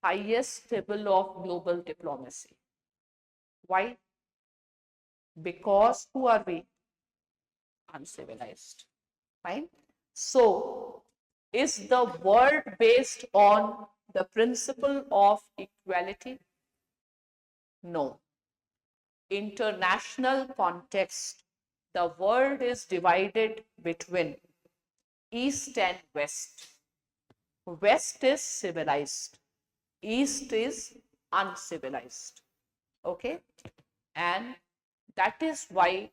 highest table of global diplomacy. Why? Because who are we? Uncivilized. Fine. So, is the world based on the principle of equality? No. International context, the world is divided between East and West. West is civilized, East is uncivilized. Okay, and that is why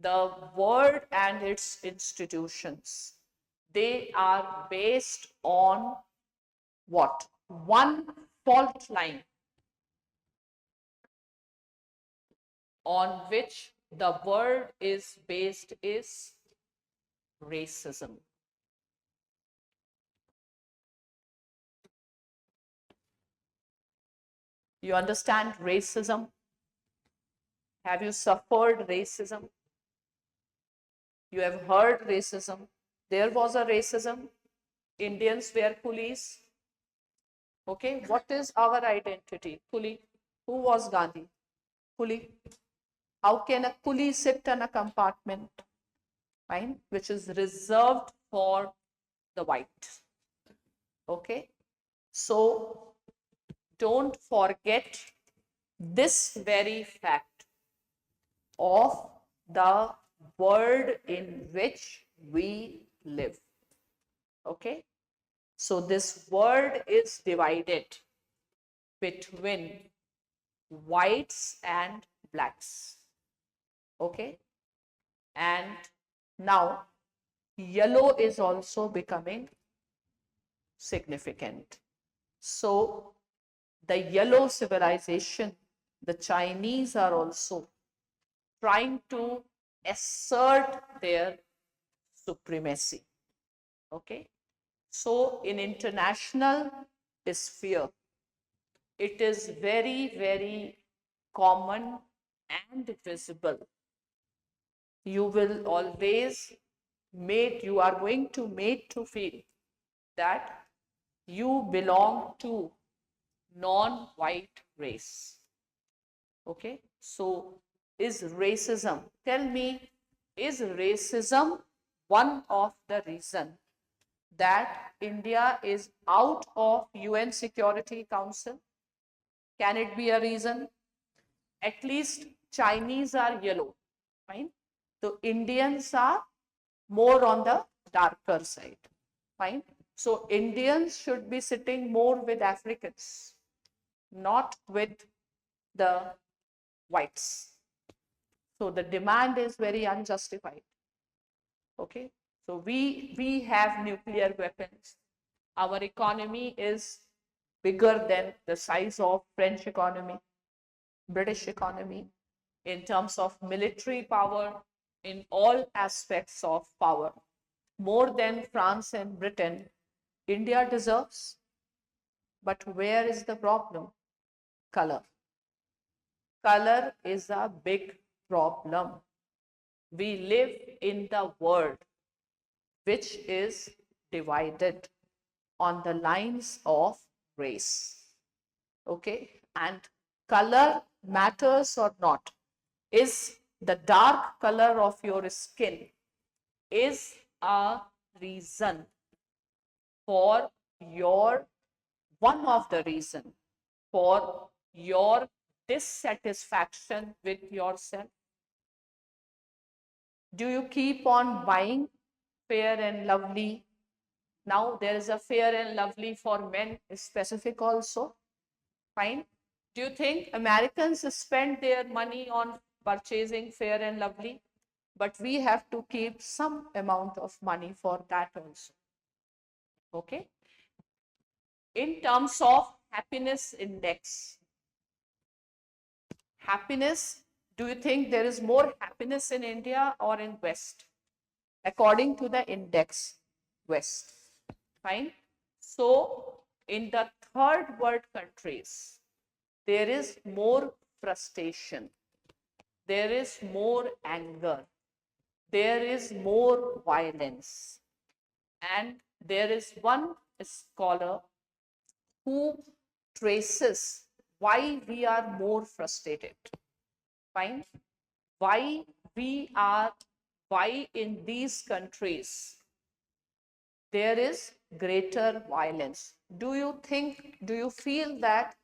the world and its institutions, they are based on what? One fault line on which the world is based is racism. You understand racism? Have you suffered racism? You have heard racism. There was a racism. Indians were coolies. Okay, what is our identity? Coolie. Who was Gandhi? Coolie. How can a coolie sit in a compartment, fine, which is reserved for the white? Okay, so don't forget this very fact of the world in which we live. Okay, so this world is divided between whites and blacks. Okay, and now yellow is also becoming significant. So the yellow civilization, the Chinese are also trying to assert their supremacy. Okay, so in international sphere, it is very, very common and visible. You will always you are going to made to feel that you belong to non-white race. Okay, so is racism, tell me, is racism one of the reason that India is out of UN Security Council? Can it be a reason? At least Chinese are yellow, fine. So Indians are more on the darker side, fine. So Indians should be sitting more with Africans, not with the whites. So the demand is very unjustified. Okay, so we have nuclear weapons. Our economy is bigger than the size of French economy, British economy, in terms of military power, in all aspects of power, more than France and Britain. India deserves. But where is the problem? Color. Color is a big problem. We live in the world which is divided on the lines of race. Okay, and color matters or not. Is the dark color of your skin is a reason for your, one of the reason for your dissatisfaction with yourself? Do you keep on buying Fair and Lovely? Now there is a Fair and Lovely for men specific also, fine. Do you think Americans spend their money on purchasing Fair and Lovely? But we have to keep some amount of money for that also. Okay, in terms of happiness index, Happiness, do you think there is more happiness in India or in West? According to the index, West. Fine. So, in the third world countries, there is more frustration, there is more anger, there is more violence. And there is one scholar who traces why we are more frustrated. Fine. Why we are, why in these countries there is greater violence. Do you think, do you feel that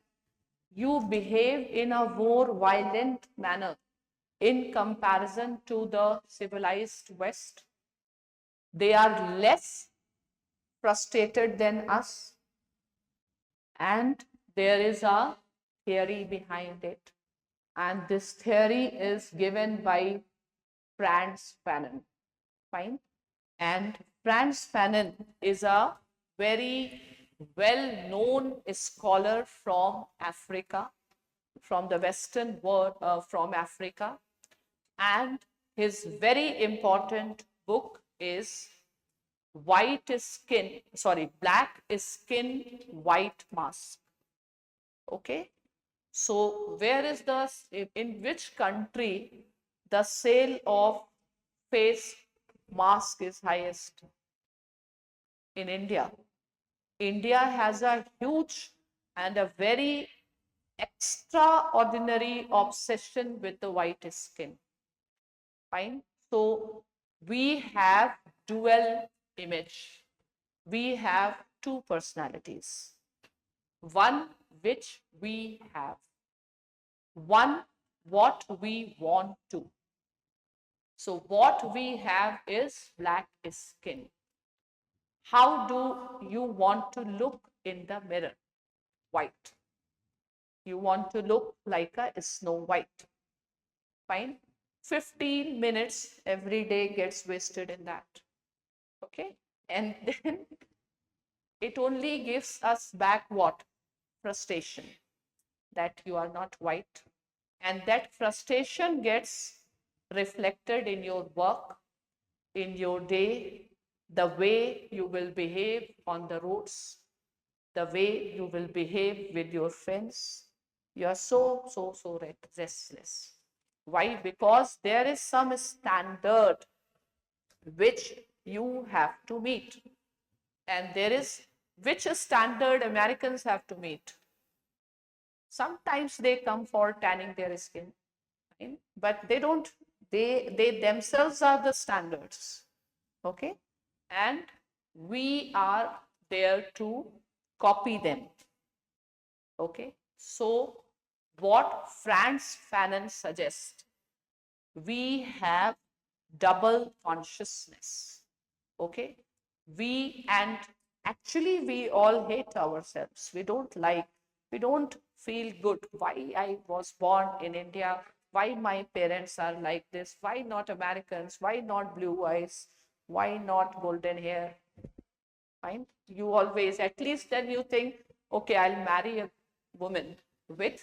you behave in a more violent manner in comparison to the civilized West? They are less frustrated than us, and there is a theory behind it. And this theory is given by Franz Fanon. Fine. And Franz Fanon is a very well-known scholar from Africa, from the Western world, from Africa. And his very important book is White is Skin, sorry, Black is Skin, White Mask. Okay. So where is the, in which country the sale of face mask is highest? In India. India has a huge and a very extraordinary obsession with the white skin. Fine. So we have dual image. We have two personalities. One which we have. One what we want to. So what we have is black skin. How do you want to look in the mirror? White. You want to look like a Snow White. Fine. 15 minutes every day gets wasted in that. Okay. And then it only gives us back what? Frustration that you are not white. And that frustration gets reflected in your work, in your day, the way you will behave on the roads, the way you will behave with your friends. You are so restless. Why? Because there is some standard which you have to meet. And there is, which standard Americans have to meet? Sometimes they come for tanning their skin, right? But they don't, they themselves are the standards. Okay. And we are there to copy them. Okay. So what Franz Fanon suggests, we have double consciousness. Okay. We, and actually we all hate ourselves. We don't like, we don't feel good. Why I was born in India? Why my parents are like this? Why not Americans? Why not blue eyes? Why not golden hair? Fine. You always, at least then you think, okay, I'll marry a woman with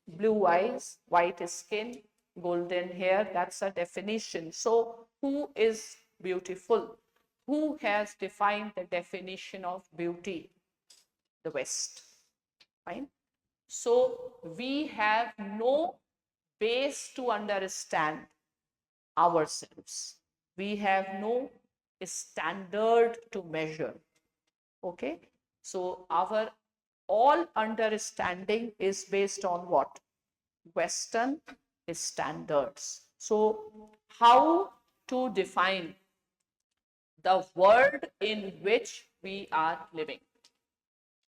blue eyes, white skin, golden hair. That's a definition. So who is beautiful? Who has defined the definition of beauty? The West. Fine. So we have no base to understand ourselves. We have no standard to measure. Okay. So our all understanding is based on what? Western standards. So how to define the world in which we are living?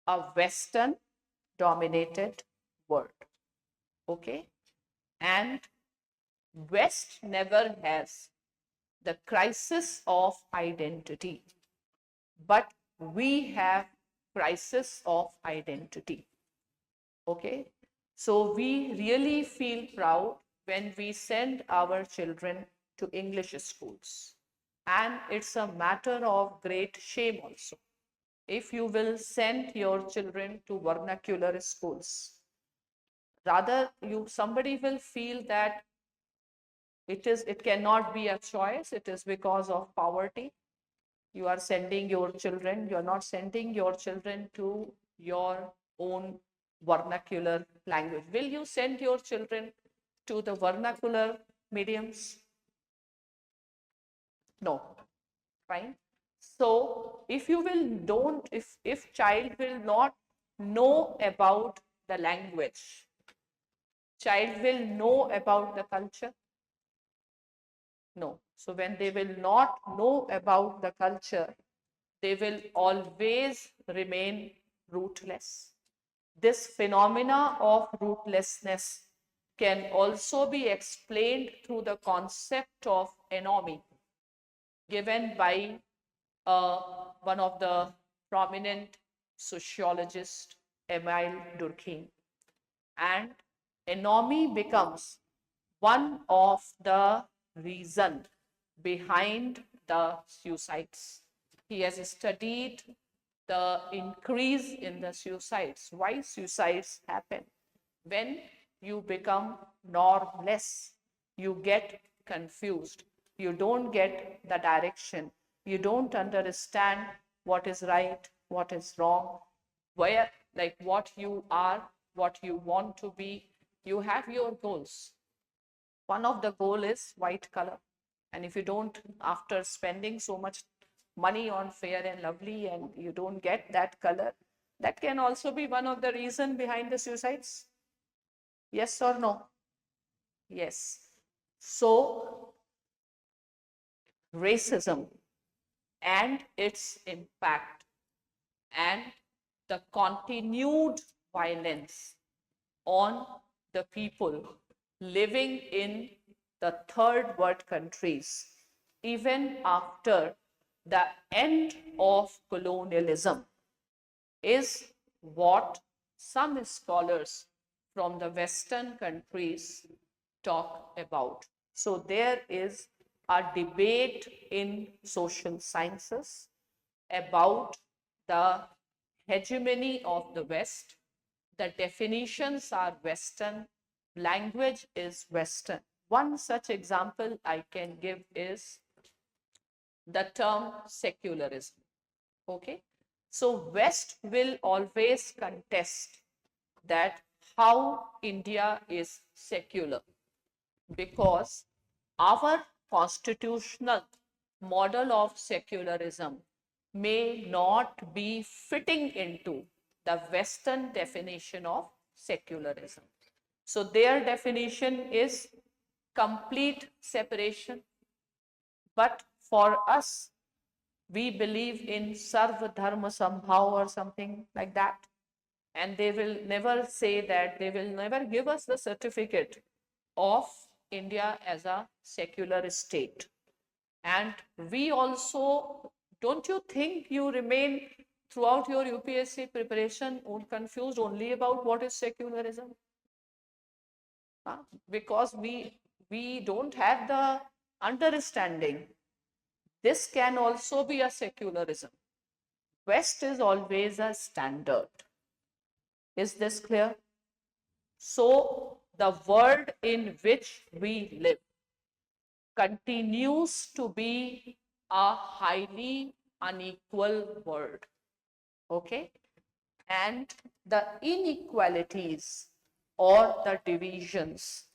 A Western dominated world. Okay. And West never has the crisis of identity, but we have crisis of identity. Okay. So we really feel proud when we send our children to English schools. And it's a matter of great shame also. If you will send your children to vernacular schools, Rather, somebody will feel that it cannot be a choice. It is because of poverty. You are sending your children, you are not sending your children to your own vernacular language. Will you send your children to the vernacular mediums? No. Fine. So if you will don't, if child will not know about the language, child will know about the culture. No. So when they will not know about the culture, they will always remain rootless. This phenomena of rootlessness can also be explained through the concept of anomie given by one of the prominent sociologists, Emile Durkheim. And anomie becomes one of the reason behind the suicides. He has studied the increase in the suicides. Why suicides happen? When you become normless, you get confused. You don't get the direction. You don't understand what is right, what is wrong, where, like what you are, what you want to be. You have your goals. One of the goal is white color. And if you don't, after spending so much money on Fair and Lovely and you don't get that color, that can also be one of the reason behind the suicides. Yes or no? Yes. So racism and its impact and the continued violence on the people living in the third world countries, even after the end of colonialism, is what some scholars from the Western countries talk about. So there is a debate in social sciences about the hegemony of the West. The definitions are Western, language is Western. One such example I can give is the term secularism. Okay, so West will always contest that how India is secular, because our constitutional model of secularism may not be fitting into the Western definition of secularism. So their definition is complete separation. But for us, we believe in Sarva Dharma Sambhav or something like that. And they will never say that, they will never give us the certificate of India as a secular state. And we also, don't you think you remain throughout your UPSC preparation confused only about what is secularism? Because we don't have the understanding. This can also be a secularism. West is always a standard. Is this clear? So the world in which we live continues to be a highly unequal world. Okay? And the inequalities or the divisions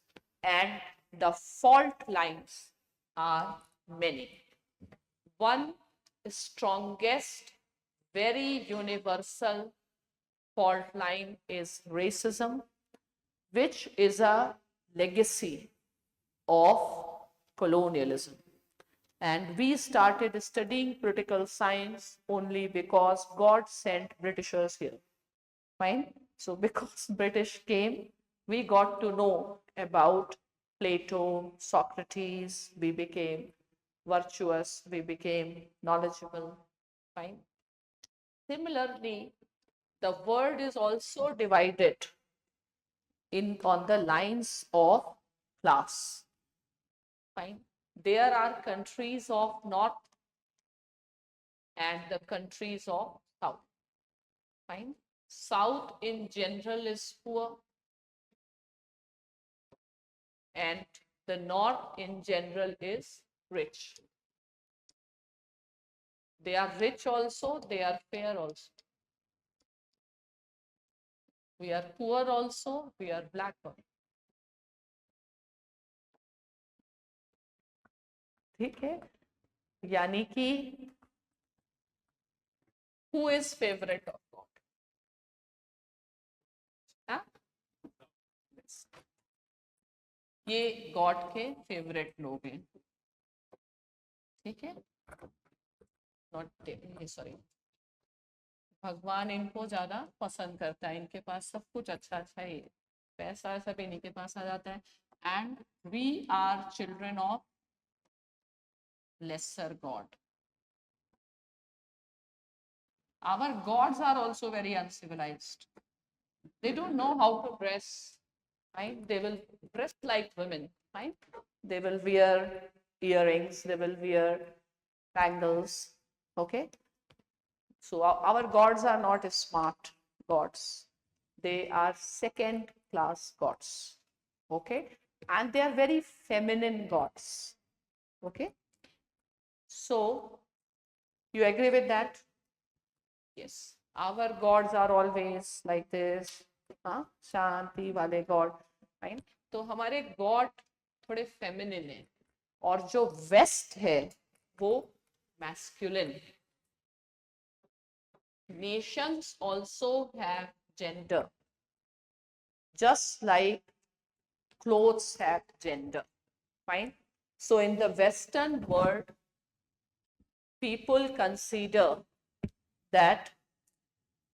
and the fault lines are many. One strongest, very universal fault line is racism, which is a legacy of colonialism. And we started studying political science only because God sent Britishers here. Fine. So because British came, we got to know about Plato, Socrates, we became virtuous, we became knowledgeable. Fine. Similarly, the world is also divided on the lines of class. Fine. There are countries of North and the countries of South. Fine. South in general is poor. and the north in general is rich. They are rich also, they are fair also. We are poor also, we are black also. ठीक है, यानी कि who is favorite of God? हाँ? ये God के favourite लोग हैं, ठीक है, नॉट ये सॉरी, भगवान इनको ज्यादा पसंद करता है, इनके पास सब कुछ अच्छा अच्छा ही है, पैसा सब इन्हीं के पास आ जाता है. And we are children of lesser god. Our gods are also very uncivilized. They don't know how to dress, right? They will dress like women, right? They will wear earrings, they will wear bangles, okay? So our gods are not smart gods. They are second class gods, okay? And they are very feminine gods, okay? So you agree with that? Yes, our gods are always like this, हाँ, शांति वाले God, right? तो हमारे God थोड़े feminine है, और जो waste है वो मैस्कुलिन है. Nations also have gender, just like clothes have gender, fine? So in the Western world, people consider that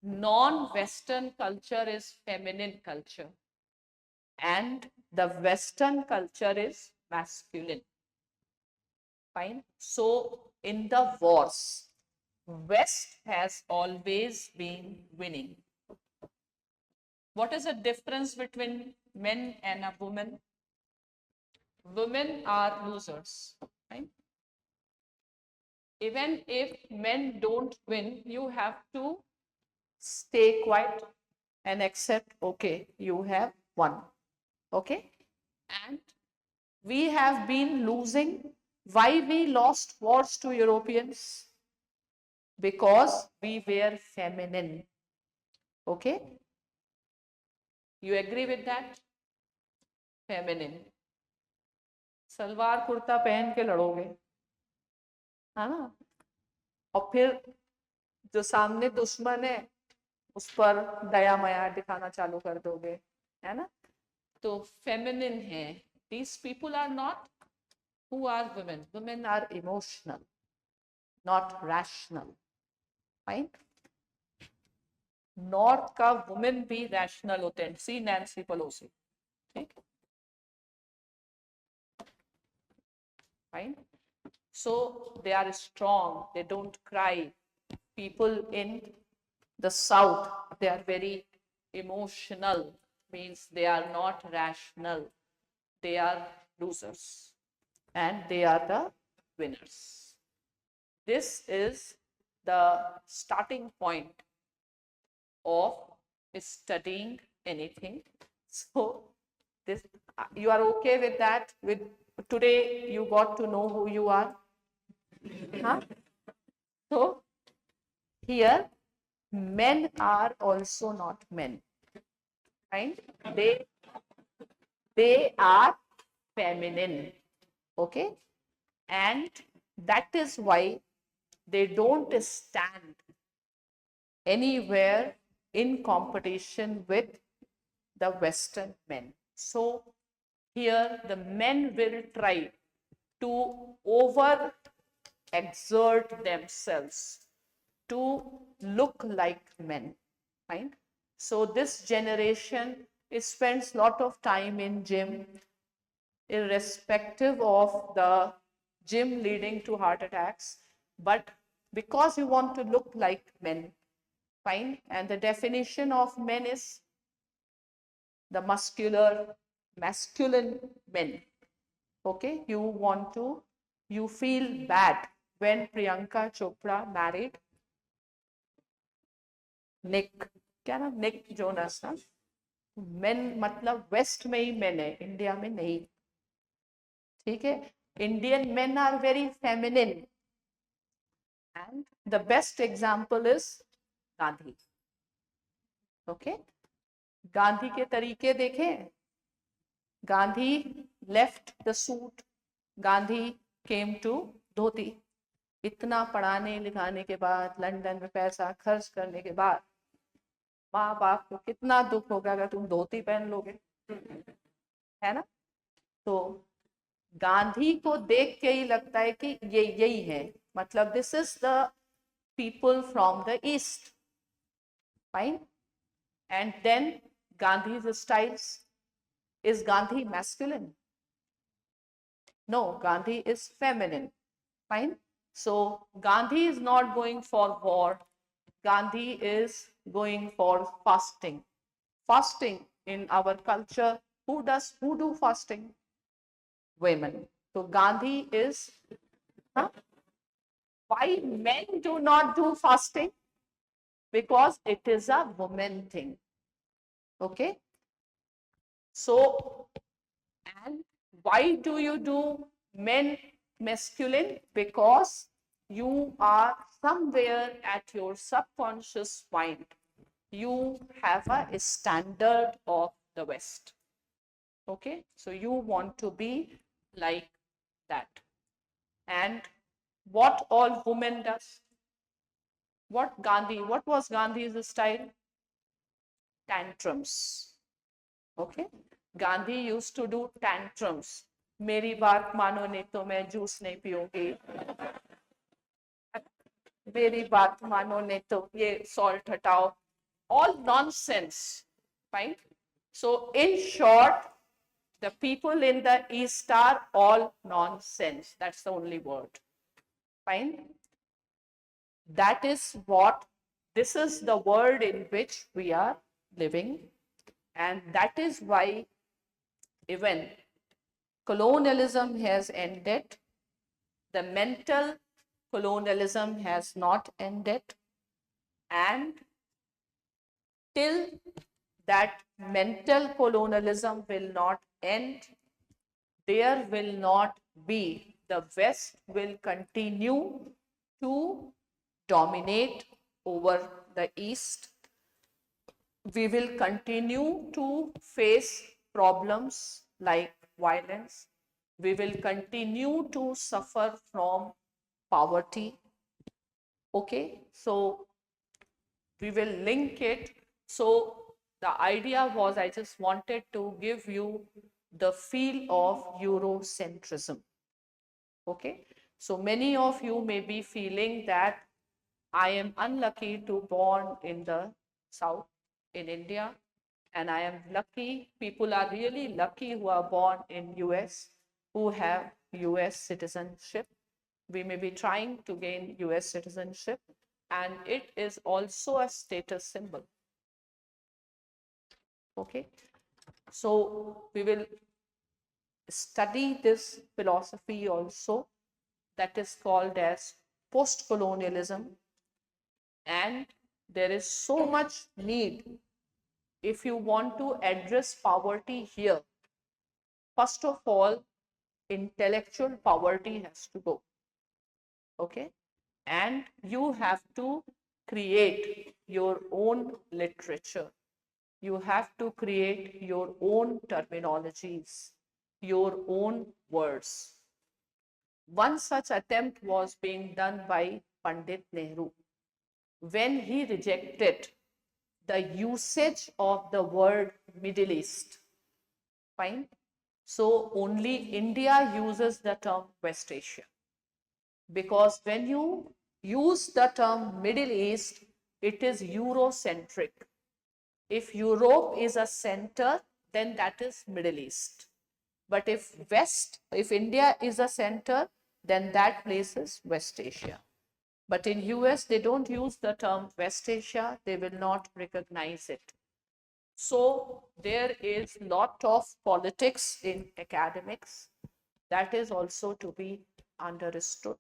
non-Western culture is feminine culture and the Western culture is masculine. Fine. So in the wars, West has always been winning. What is the difference between men and a woman? Women are losers, right? Even if men don't win, you have to stay quiet and accept, okay, you have won, okay? And we have been losing. Why we lost wars to Europeans? Because we were feminine, okay? You agree with that? Feminine. Salwar kurta पहन के लड़ोगे, है ना? और फिर जो सामने दुश्मन है उस पर दया माया दिखाना चालू कर दोगे, है ना? तो फेमिनिन है. These people are not who are women. Women are emotional, not rational, right? North का वुमेन भी रैशनल होते हैं. सी नैन्सी पेलोसी, ठीक, fine. So they are strong, they don't cry. People in the south, they are very emotional, means they are not rational, they are losers and they are the winners. This is the starting point of studying anything. So this, you are okay with that? With today you got to know who you are, huh? So here men are also not men, right? They are feminine, okay? And that is why they don't stand anywhere in competition with the Western men. So here the men will try to over exert themselves to look like men, right? So this generation spends lot of time in gym, irrespective of the gym leading to heart attacks, but because you want to look like men, fine. And the definition of men is the masculine men, okay? You feel bad when Priyanka Chopra married Nick, क्या नाम, Nick Jonas ना. Main मतलब waste में ही main है, India में नहीं, ठीक है. Indian men are very feminine, and the best example is Gandhi. Okay, Gandhi के तरीके देखें. Gandhi left the suit. Gandhi came to धोती. इतना पढ़ाने लिखाने के बाद, लंदन में पैसा खर्च करने के बाद, माँ बाप को कितना दुख होगा अगर तुम धोती पहन लोगे, है ना. तो गांधी को देख के ही लगता है कि ये यही है, मतलब this is the people from the east. Fine. And then Gandhi's styles. Is Gandhi masculine? No, Gandhi is feminine. Fine. So Gandhi is not going for war. Gandhi is going for fasting. Fasting in our culture, who do fasting? Women. So Gandhi is, huh? Why men do not do fasting? Because it is a woman thing. Okay. So, and why do you do men masculine? Because you are somewhere at your subconscious mind, you have a standard of the West. Okay, so you want to be like that. And what all women does? What was Gandhi's style? Tantrums. Okay, Gandhi used to do tantrums. मेरी बात मानो नहीं तो मैं juice नहीं पीऊंगी, मेरी बात मानो नहीं तो ये salt हटाओ. All nonsense. Fine. So in short, the people in the East are all nonsense. That's the only word. Fine. That is what, this is the world in which we are living. And that is why even colonialism has ended, the mental colonialism has not ended, and till that mental colonialism will not end, there will not be, the West will continue to dominate over the East. We will continue to face problems like violence. We will continue to suffer from poverty. Okay, so we will link it. So the idea was, I just wanted to give you the feel of Eurocentrism. Okay, so many of you may be feeling that I am unlucky to born in the South, in India, and I am lucky, people are really lucky who are born in US, who have US citizenship. We may be trying to gain US citizenship, and it is also a status symbol. Okay, so we will study this philosophy also, that is called as post-colonialism, and there is so much need. If you want to address poverty here, first of all, intellectual poverty has to go. Okay, and you have to create your own literature. You have to create your own terminologies, your own words. One such attempt was being done by Pandit Nehru when he rejected the usage of the word Middle East. Fine. So only India uses the term West Asia. Because when you use the term Middle East, it is Eurocentric. If Europe is a center, then that is Middle East. But if India is a center, then that place is West Asia. But in US, they don't use the term West Asia, they will not recognize it. So there is a lot of politics in academics that is also to be understood,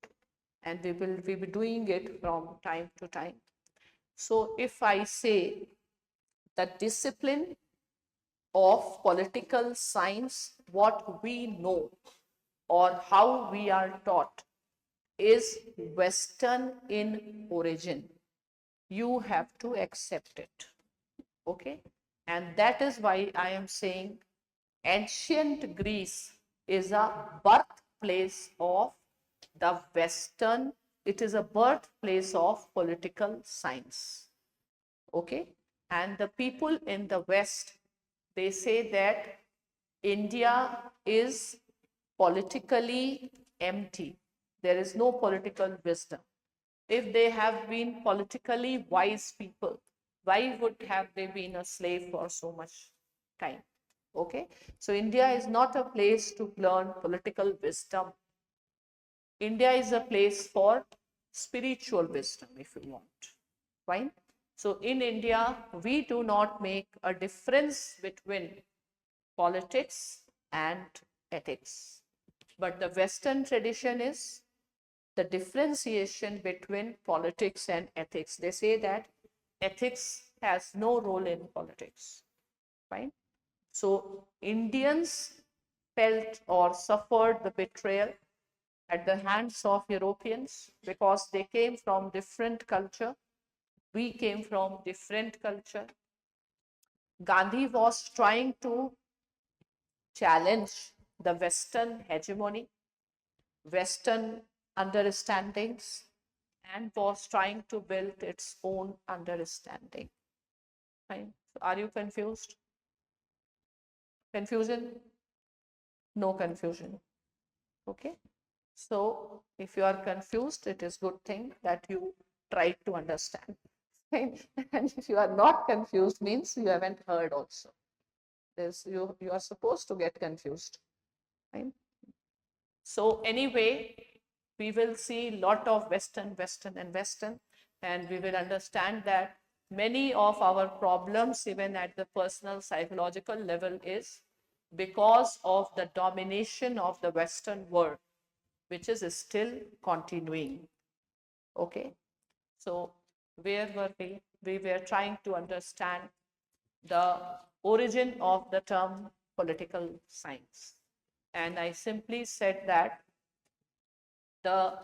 and we will be doing it from time to time. So if I say the discipline of political science, what we know or how we are taught is Western in origin. You have to accept it. Okay? And that is why I am saying ancient Greece is a birthplace of the Western, it is a birthplace of political science. Okay? And the people in the West, they say that India is politically empty. There is no political wisdom. If they have been politically wise people, why would have they been a slave for so much time? Okay, so India is not a place to learn political wisdom. India is a place for spiritual wisdom, if you want. Fine. So in India, we do not make a difference between politics and ethics. But the Western tradition is the differentiation between politics and ethics. They say that ethics has no role in politics. Fine. So Indians felt or suffered the betrayal at the hands of Europeans because they came from different culture. We came from different culture. Gandhi was trying to challenge the Western hegemony, Western understandings, and was trying to build its own understanding. Fine. So are you confused? Confusion? No confusion. Okay. So if you are confused, it is good thing that you try to understand. Fine. And if you are not confused, means you haven't heard also. You are supposed to get confused. Fine. So anyway, we will see lot of Western, and we will understand that many of our problems, even at the personal psychological level, is because of the domination of the Western world, which is still continuing. Okay. So where were we? We were trying to understand the origin of the term political science. And I simply said that the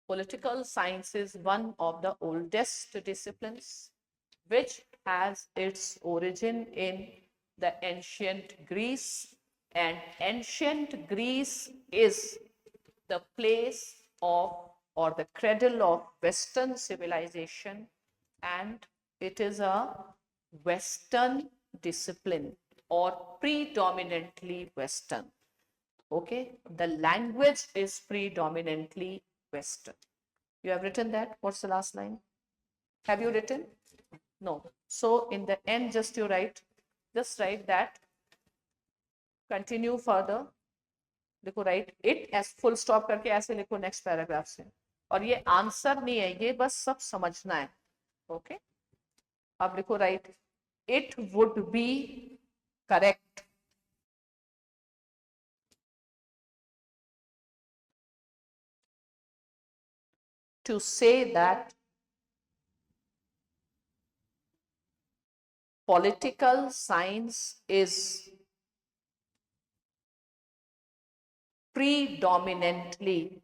political science is one of the oldest disciplines which has its origin in the ancient Greece, and ancient Greece is the place of or the cradle of Western civilization, and it is a Western discipline or predominantly Western. Okay, the language is predominantly Western. You have written that? What's the last line? Have you written? No. So in the end, just write that, continue further, लिखो right it S full stop करके ऐसे लिखो next paragraph से, और ये answer नहीं है, ये बस सब समझना है. ओके, अब लिखो right it would be correct to say that political science is predominantly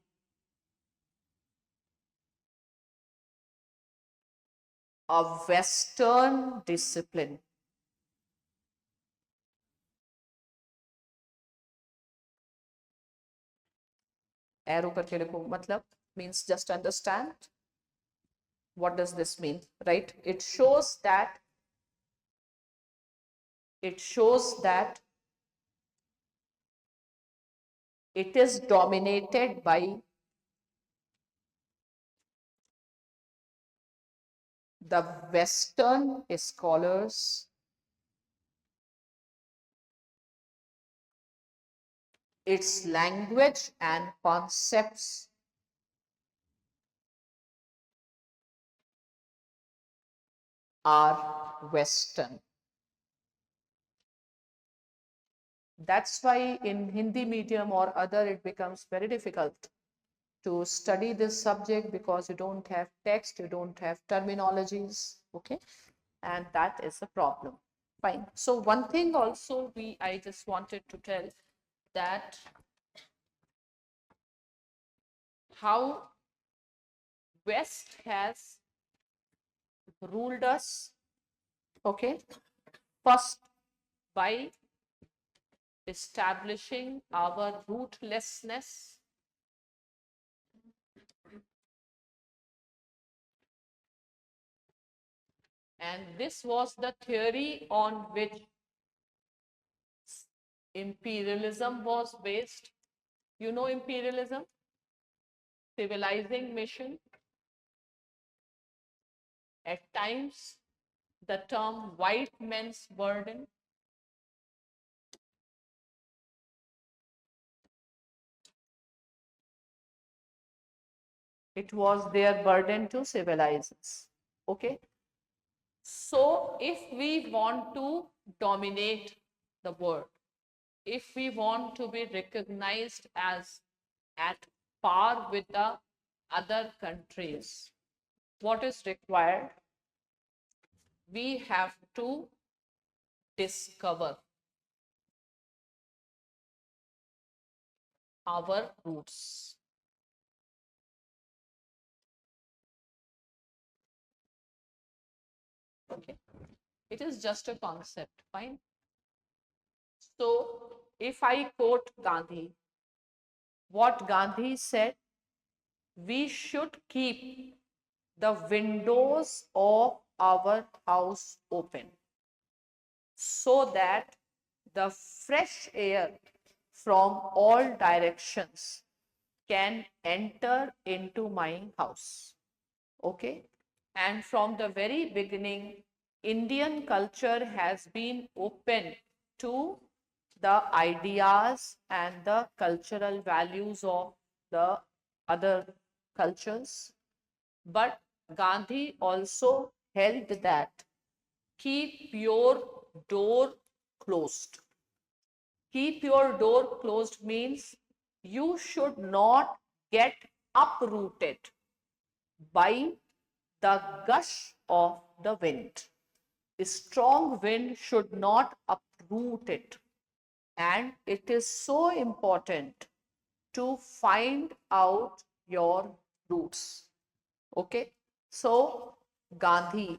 a Western discipline. Arrow करके लिखो, मतलब means just understand what does this mean, right? It shows that it is dominated by the Western scholars, its language and concepts are Western. That's why in Hindi medium or other, it becomes very difficult to study this subject because you don't have text, you don't have terminologies, okay? And that is a problem. Fine. So one thing also I just wanted to tell that how West has ruled us, okay, first by establishing our rootlessness, and this was the theory on which imperialism was based. You know imperialism, civilizing mission. At times, the term white man's burden. It was their burden to civilize us. Okay. So, if we want to dominate the world, if we want to be recognized as at par with the other countries, what is required? We have to discover our roots. Okay, it is just a concept, fine. So, if I quote Gandhi, what Gandhi said, we should keep the windows of our house open so that the fresh air from all directions can enter into my house. Okay. And from the very beginning, Indian culture has been open to the ideas and the cultural values of the other cultures. But Gandhi also held that keep your door closed. Keep your door closed means you should not get uprooted by the gush of the wind. A strong wind should not uproot it. And it is so important to find out your roots. Okay. So Gandhi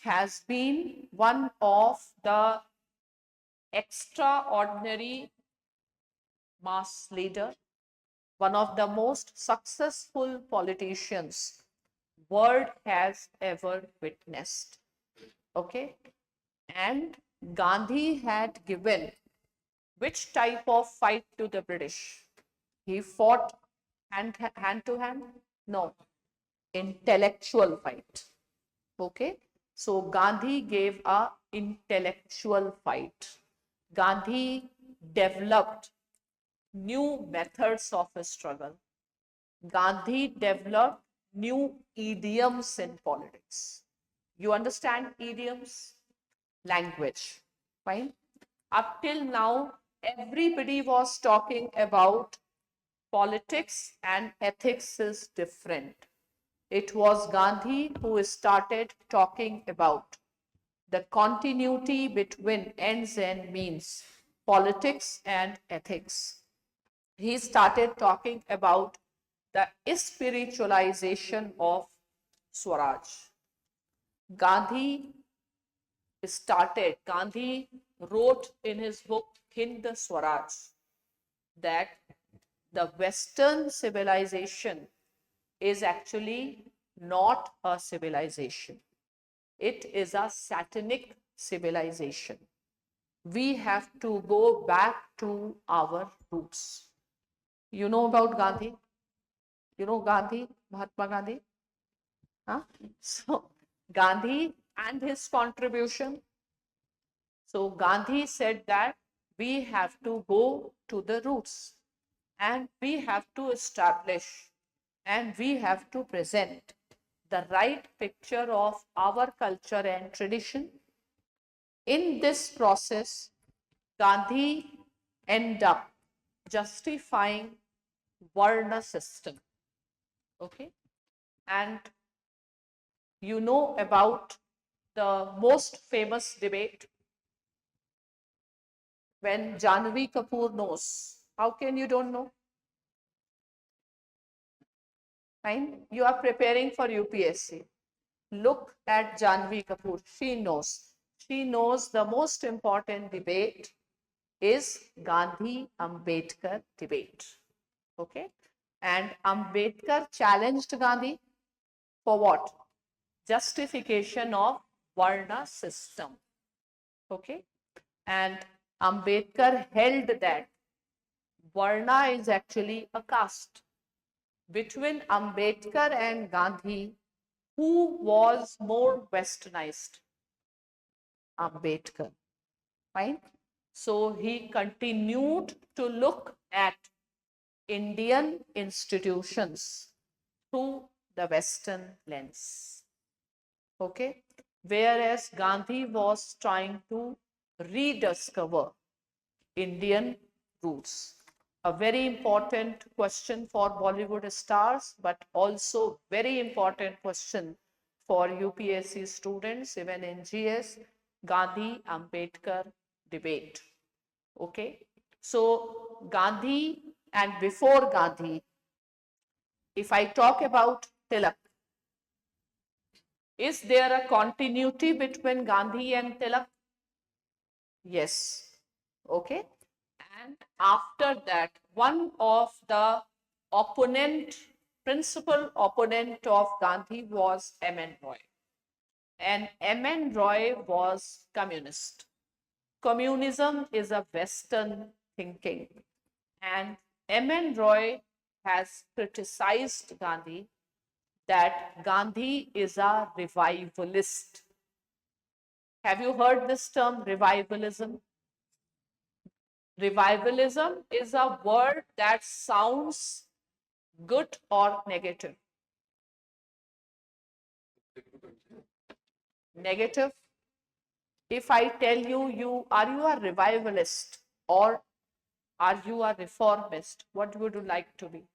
has been one of the extraordinary mass leader, one of the most successful politicians world has ever witnessed. Okay. And Gandhi had given which type of fight to the British? He fought hand to hand? No, intellectual fight. Okay. So Gandhi gave a intellectual fight. Gandhi developed new methods of a struggle. Gandhi developed new idioms in politics. You understand idioms? Language. Fine. Up till now, everybody was talking about politics and ethics is different. It was Gandhi who started talking about the continuity between ends and means, politics and ethics. He started talking about the spiritualization of Swaraj. Gandhi Gandhi wrote in his book Hind Swaraj that the Western civilization is actually not a civilization. It is a satanic civilization. We have to go back to our roots. You know about Gandhi? You know Gandhi, Mahatma Gandhi? Huh? So, Gandhi and his contribution. So, Gandhi said that we have to go to the roots and we have to establish and we have to present the right picture of our culture and tradition. In this process, Gandhi ended up justifying Varna system. Okay. And you know about the most famous debate when Janvi Kapoor knows. How can you don't know? Fine. You are preparing for UPSC. Look at Janvi Kapoor. She knows. She knows the most important debate is Gandhi-Ambedkar debate. Okay. And Ambedkar challenged Gandhi for what? Justification of Varna system. Okay. And Ambedkar held that Varna is actually a caste. Between Ambedkar and Gandhi, who was more westernized? Ambedkar. Fine. So he continued to look at Indian institutions through the Western lens. Okay. Whereas Gandhi was trying to rediscover Indian roots. A very important question for Bollywood stars, but also very important question for UPSC students, even in GS, Gandhi-Ambedkar debate. Okay. So Gandhi and before Gandhi, if I talk about Tilak, is there a continuity between Gandhi and Tilak? Yes. Okay. And after that, one of the principal opponent of Gandhi was M.N. Roy. And M.N. Roy was communist. Communism is a Western thinking. And M.N. Roy has criticized Gandhi that Gandhi is a revivalist. Have you heard this term, revivalism? Revivalism is a word that sounds good or negative. Negative. If I tell you, are you a revivalist or are you a reformist? What would you like to be?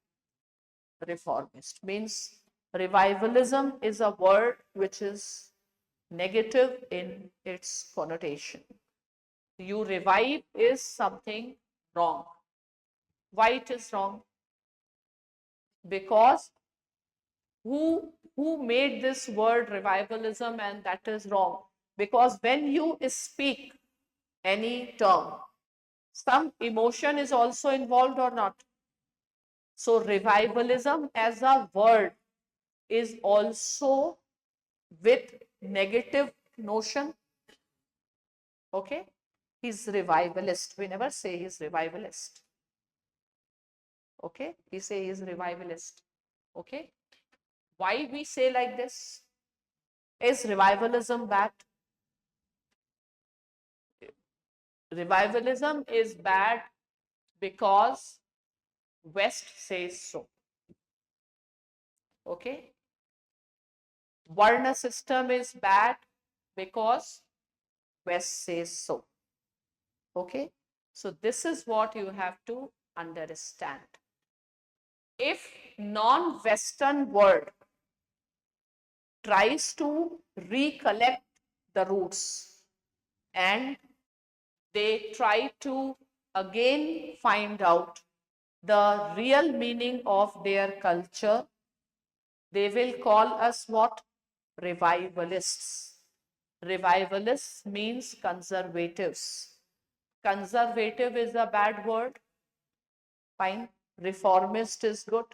Reformist means revivalism is a word which is negative in its connotation. You revive is something wrong. Why it is wrong? Because who made this word revivalism, and that is wrong? Because when you speak any term, some emotion is also involved or not. So revivalism as a word is also with negative notion. Okay. He's revivalist. We never say he's revivalist. Okay. We say he's revivalist. Okay. Why we say like this? Is revivalism bad? Revivalism is bad because West says so. Okay. Varna system is bad because West says so. Okay. So this is what you have to understand. If non-Western world tries to recollect the roots and they try to again find out the real meaning of their culture, they will call us what? Revivalists. Revivalists means conservatives. Conservative is a bad word. Fine. Reformist is good.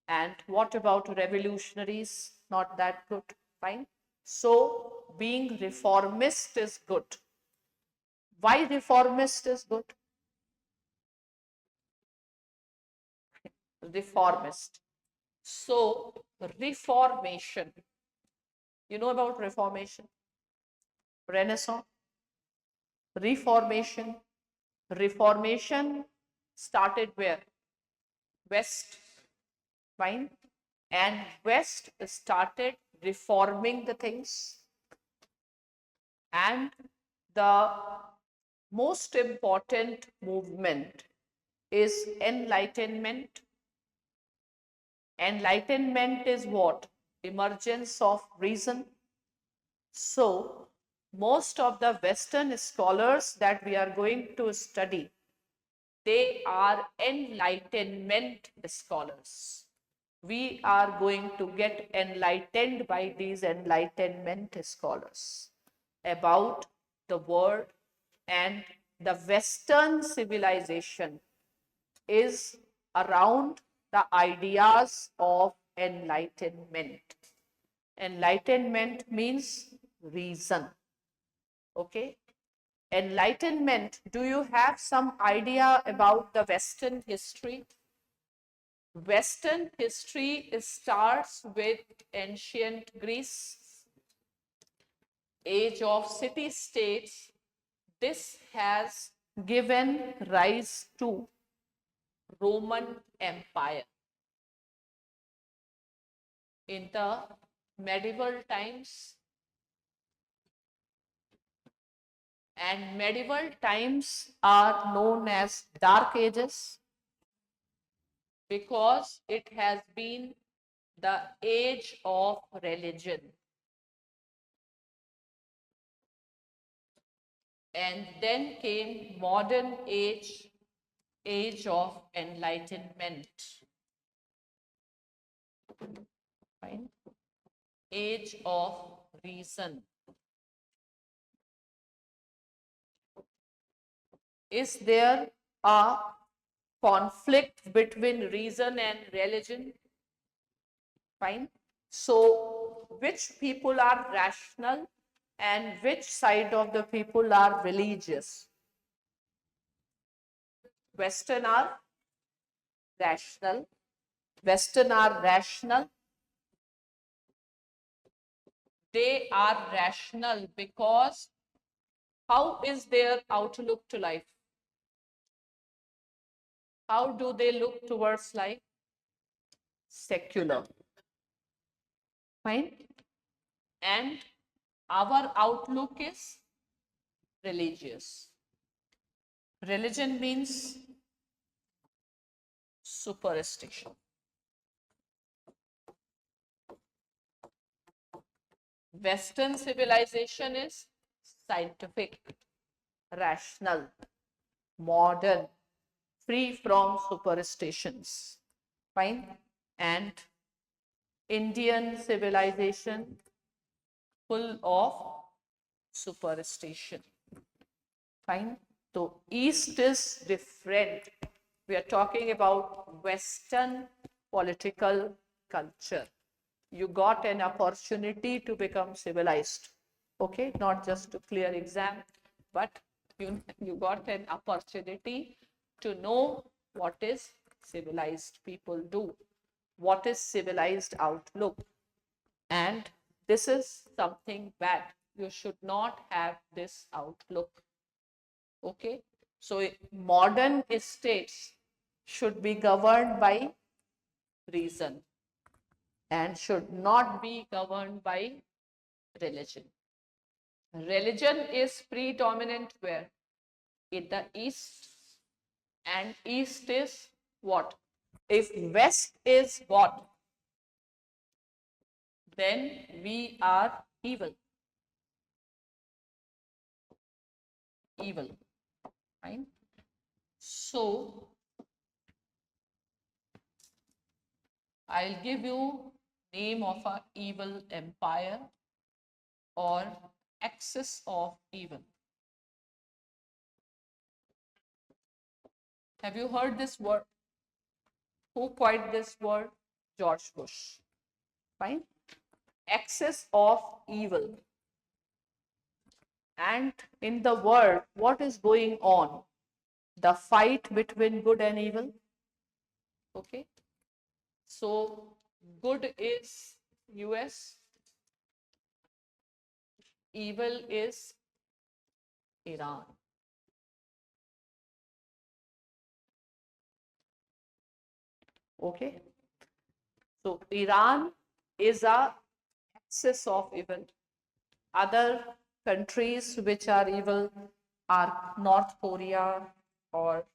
And what about revolutionaries? Not that good. Fine. So being reformist is good. Why reformist is good? Reformist. So reformation. You know about reformation? Renaissance. Reformation. Reformation started where? West. Fine. And West started reforming the things. And the most important movement is enlightenment. Enlightenment is what? Emergence of reason. So, most of the Western scholars that we are going to study, they are enlightenment scholars. We are going to get enlightened by these enlightenment scholars about the world, and the Western civilization is around the ideas of enlightenment. Enlightenment means reason. Okay. Enlightenment, do you have some idea about the Western history? Western history starts with ancient Greece, age of city-states. This has given rise to Roman Empire. In the medieval times, and medieval times are known as Dark Ages because it has been the age of religion. And then came modern age, age of enlightenment. Fine. Age of reason. Is there a conflict between reason and religion? Fine. So, which people are rational and which side of the people are religious? Western are rational. Western are rational. They are rational because how is their outlook to life? How do they look towards life? Secular. Fine. And our outlook is religious. Religion means superstition. Western civilization is scientific, rational, modern, free from superstitions. Fine. And Indian civilization full of superstition. Fine. So East is different. We are talking about Western political culture. You got an opportunity to become civilized. Okay, not just to clear exam, but you got an opportunity to know what is civilized people do, what is civilized outlook. And this is something bad. You should not have this outlook. Okay, so modern states should be governed by reason and should not be governed by religion. Religion is predominant where? In the East, and East is what? If West is what? Then we are evil. Evil. Fine. So I'll give you name of a evil empire or axis of evil. Have you heard this word? Who coined this word? George Bush. Fine. Axis of evil. And in the world, what is going on? The fight between good and evil. Okay. So good is US, evil is Iran. Okay. So Iran is a axis of evil. Other countries which are evil are North Korea or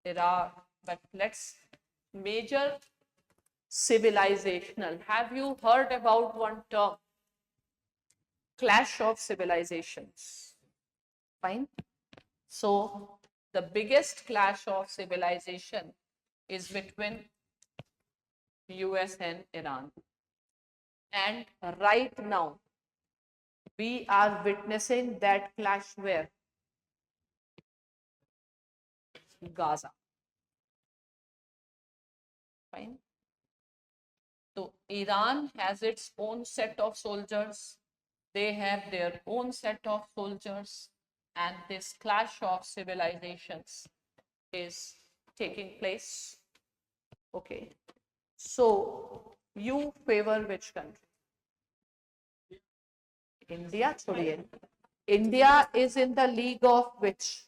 Iraq. But let's major civilizational. Have you heard about one term? Clash of civilizations. Fine. So the biggest clash of civilization is between US and Iran. And right now, we are witnessing that clash where? Gaza. Fine. So Iran has its own set of soldiers. They have their own set of soldiers. And this clash of civilizations is taking place. Okay. So you favor which country? India, chhodiye. India is in the league of which?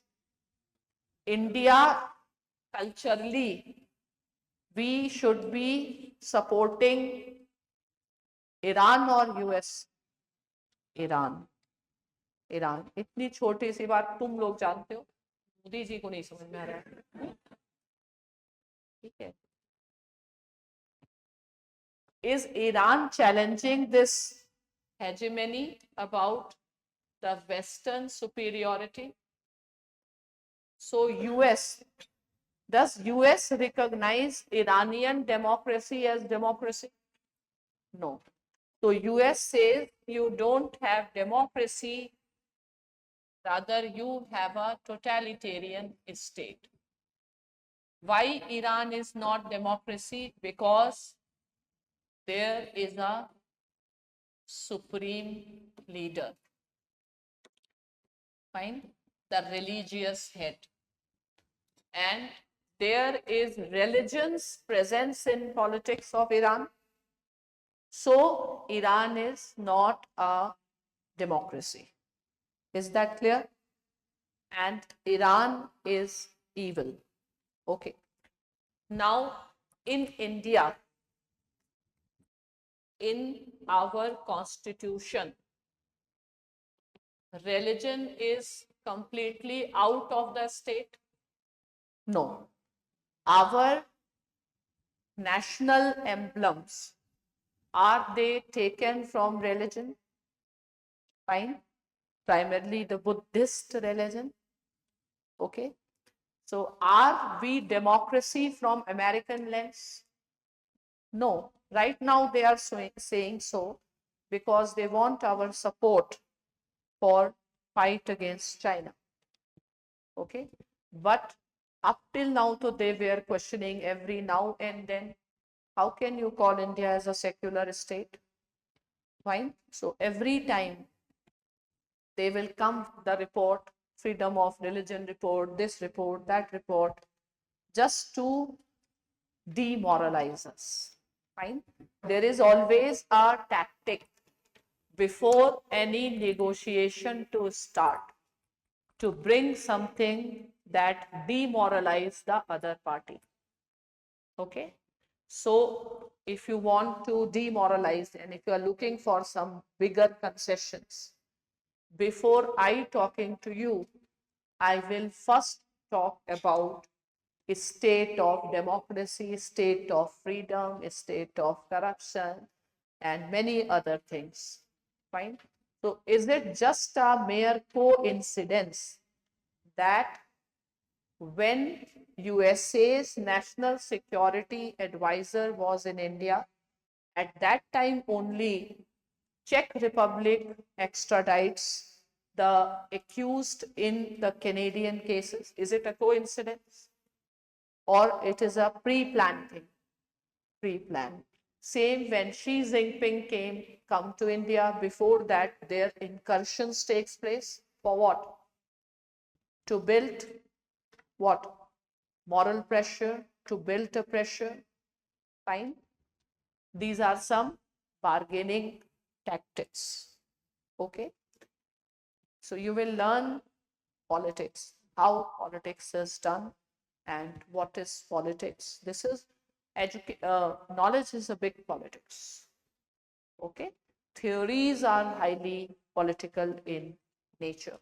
India culturally, we should be supporting Iran or US? Iran. Iran इतनी छोटी सी बात तुम लोग जानते हो, मोदी जी को नहीं समझ में आ रहा है. ठीक है. Is Iran challenging this hegemony about the Western superiority? So does US recognize Iranian democracy as democracy? No. So US says you don't have democracy, rather you have a totalitarian state. Why Iran is not democracy? Because there is a supreme leader. Fine. The religious head. And there is religion's presence in politics of Iran. So Iran is not a democracy. Is that clear? And Iran is evil. Okay. Now in India, in our constitution, religion is completely out of the state? No. Our national emblems, are they taken from religion? Fine. Primarily the Buddhist religion. Okay. So are we democracy from American lens? No. Right now they are saying so because they want our support for fight against China. Okay. But up till now, so they were questioning every now and then, how can you call India as a secular state? Fine. So every time they will come the report, freedom of religion report, this report, that report, just to demoralize us. Fine. There is always a tactic before any negotiation to start, to bring something that demoralize the other party. Okay. So if you want to demoralize and if you are looking for some bigger concessions, before I talking to you, I will first talk about a state of democracy, state of freedom, a state of corruption, and many other things. Fine. So is it just a mere coincidence that when USA's national security advisor was in India, at that time only Czech Republic extradites the accused in the Canadian cases? Is it a coincidence? Or it is a pre-planned thing? Pre-planned. Same when Xi Jinping come to India, before that their incursions takes place. For what? To build what? Moral pressure, to build a pressure. Fine. These are some bargaining tactics. Okay. So you will learn politics, how politics is done and what is politics. This is knowledge is a big politics. Okay. Theories are highly political in nature.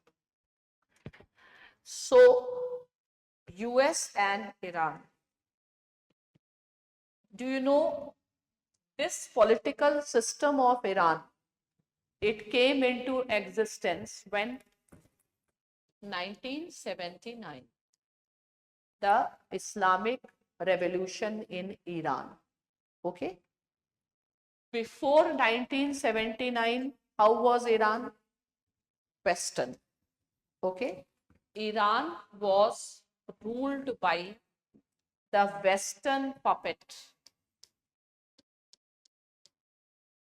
So US and Iran. Do you know this political system of Iran? It came into existence when 1979, the Islamic Revolution in Iran. Okay. Before 1979, how was Iran? Western. Okay. Iran was ruled by the Western puppet,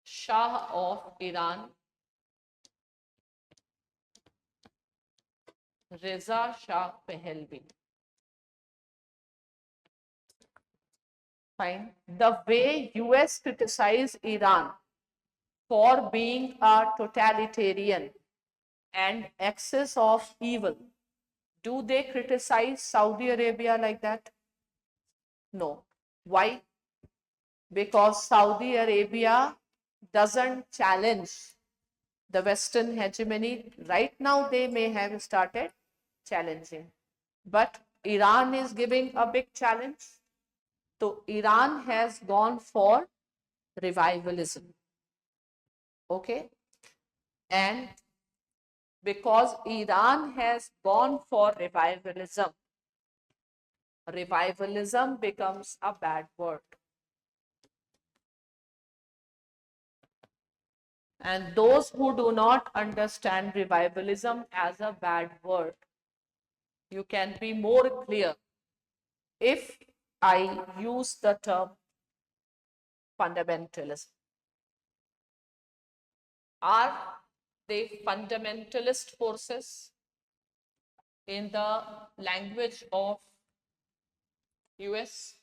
Shah of Iran, Reza Shah Pahlavi. Fine. The way US criticized Iran for being a totalitarian and excess of evil, do they criticize Saudi Arabia like that? No. Why? Because Saudi Arabia doesn't challenge the Western hegemony. Right now, they may have started challenging, but Iran is giving a big challenge. So, Iran has gone for revivalism. Okay. And because Iran has gone for revivalism, revivalism becomes a bad word. And those who do not understand revivalism as a bad word, you can be more clear if I use the term fundamentalism. Are they fundamentalist forces in the language of US?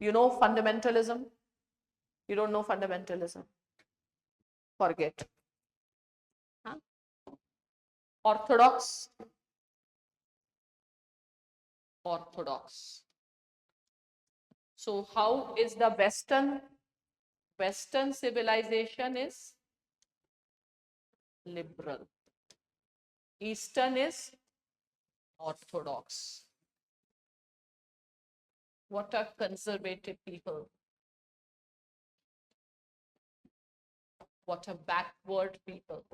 You know fundamentalism? You don't know fundamentalism? Forget. Huh? Orthodox. Orthodox. So how is the Western civilization is liberal. Eastern is orthodox. What are conservative people? What are backward people?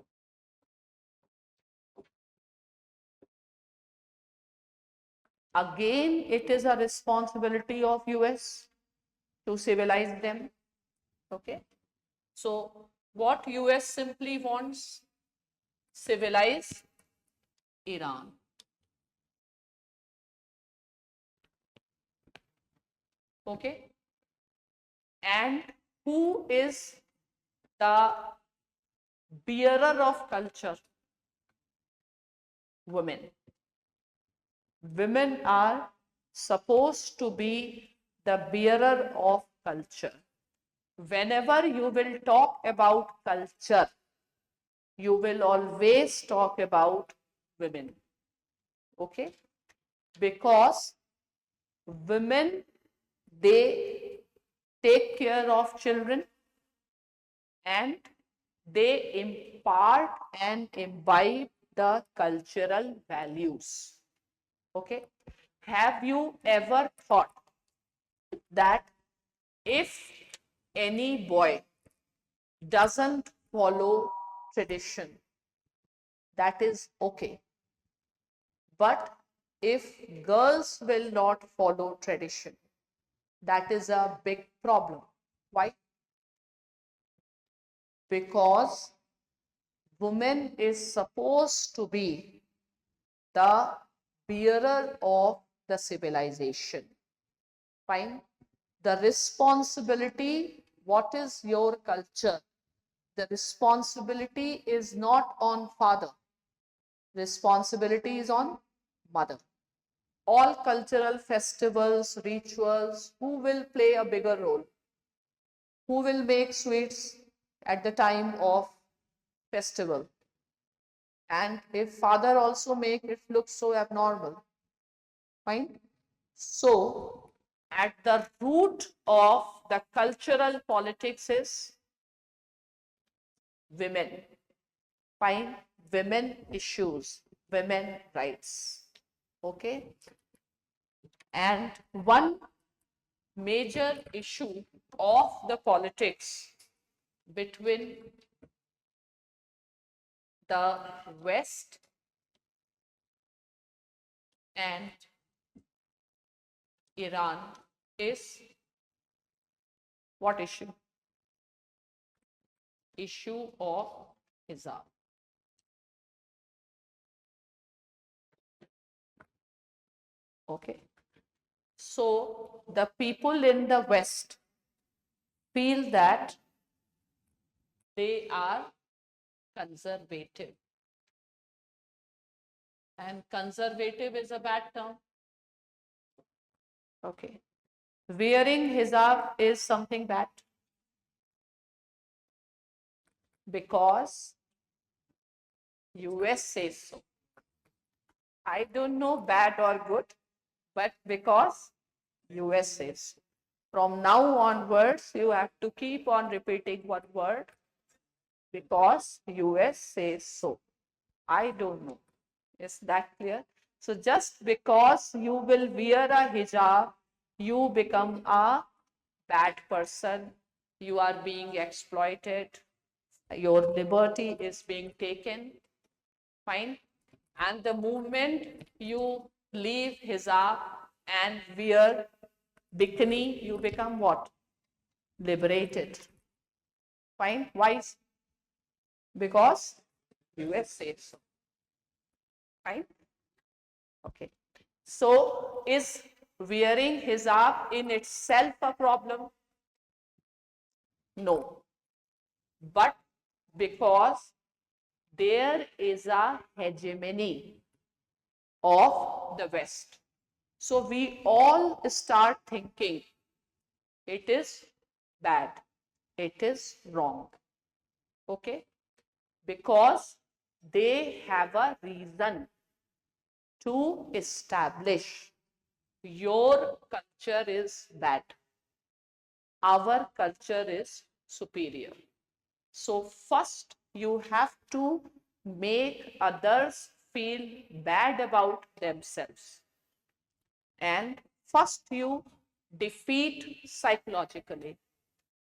Again, it is a responsibility of US to civilize them. Okay. So what US simply wants? Civilize Iran. Okay. And who is the bearer of culture? Women. Women are supposed to be the bearer of culture. Whenever you will talk about culture, you will always talk about women. Okay? Because women, they take care of children and they impart and imbibe the cultural values. Okay? Have you ever thought that if any boy doesn't follow tradition, that is okay. But if girls will not follow tradition, that is a big problem. Why? Because woman is supposed to be the bearer of the civilization. Fine. The responsibility, what is your culture? The responsibility is not on father. Responsibility is on mother. All cultural festivals, rituals, who will play a bigger role? Who will make sweets at the time of festival? And if father also make, it looks so abnormal. Fine. So at the root of the cultural politics is women. Fine. Women issues, women rights. Okay. And one major issue of the politics between the West and Iran is What issue? Issue of hijab. Okay. So the people in the West feel that they are conservative. And conservative is a bad term. Okay. Wearing hijab is something bad because US says so. I don't know bad or good, but because US says so. From now onwards, you have to keep on repeating one word because US says so. I don't know. Is that clear? So just because you will wear a hijab, you become a bad person, you are being exploited, your liberty is being taken, fine. And the moment you leave hijab and wear bikini, you become what? Liberated. Fine. Why? Because US says so. Fine. Okay. So is wearing hijab in itself a problem? No. But because there is a hegemony of the West. So we all start thinking it is bad, it is wrong. Okay? Because they have a reason to establish your culture is bad, our culture is superior. So first you have to make others feel bad about themselves. And first you defeat psychologically,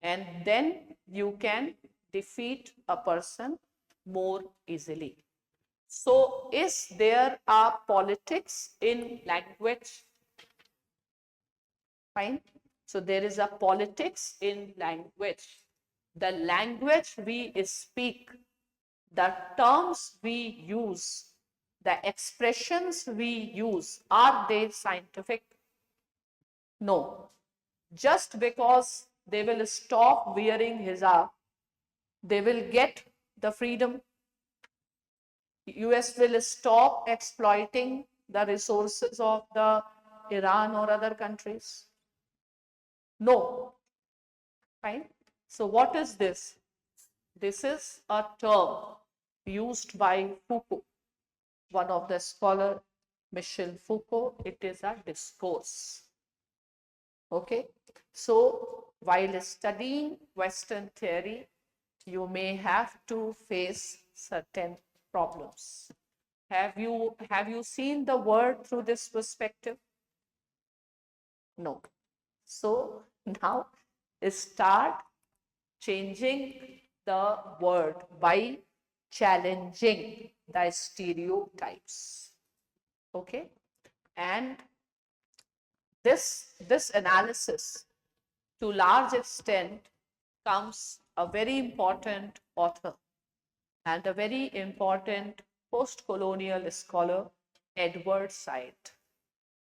and then you can defeat a person more easily. So is there a politics in language? Fine. So there is a politics in language. The language we speak, the terms we use, the expressions we use, are they scientific? No. Just because they will stop wearing hijab, they will get the freedom. US will stop exploiting the resources of the Iran or other countries. No. Fine. So what is this? This is a term used by Foucault, one of the scholar, Michel Foucault. It is a discourse. Okay. So while studying Western theory, you may have to face certain problems. Have you seen the world through this perspective? No. So now start changing the word by challenging the stereotypes. Okay. And this analysis to large extent comes a very important author and a very important post-colonial scholar, Edward Said.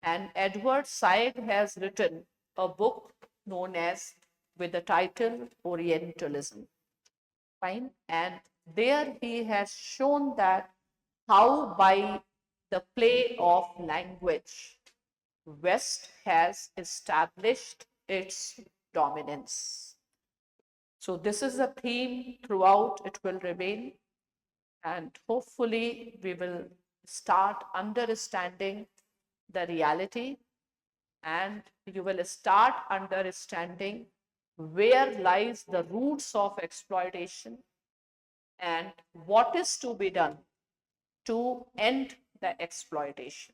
And Edward Said has written a book known as with the title Orientalism. Fine. And there he has shown that how by the play of language, West has established its dominance. So this is a theme throughout, it will remain, and hopefully we will start understanding the reality, and you will start understanding where lies the roots of exploitation and what is to be done to end the exploitation.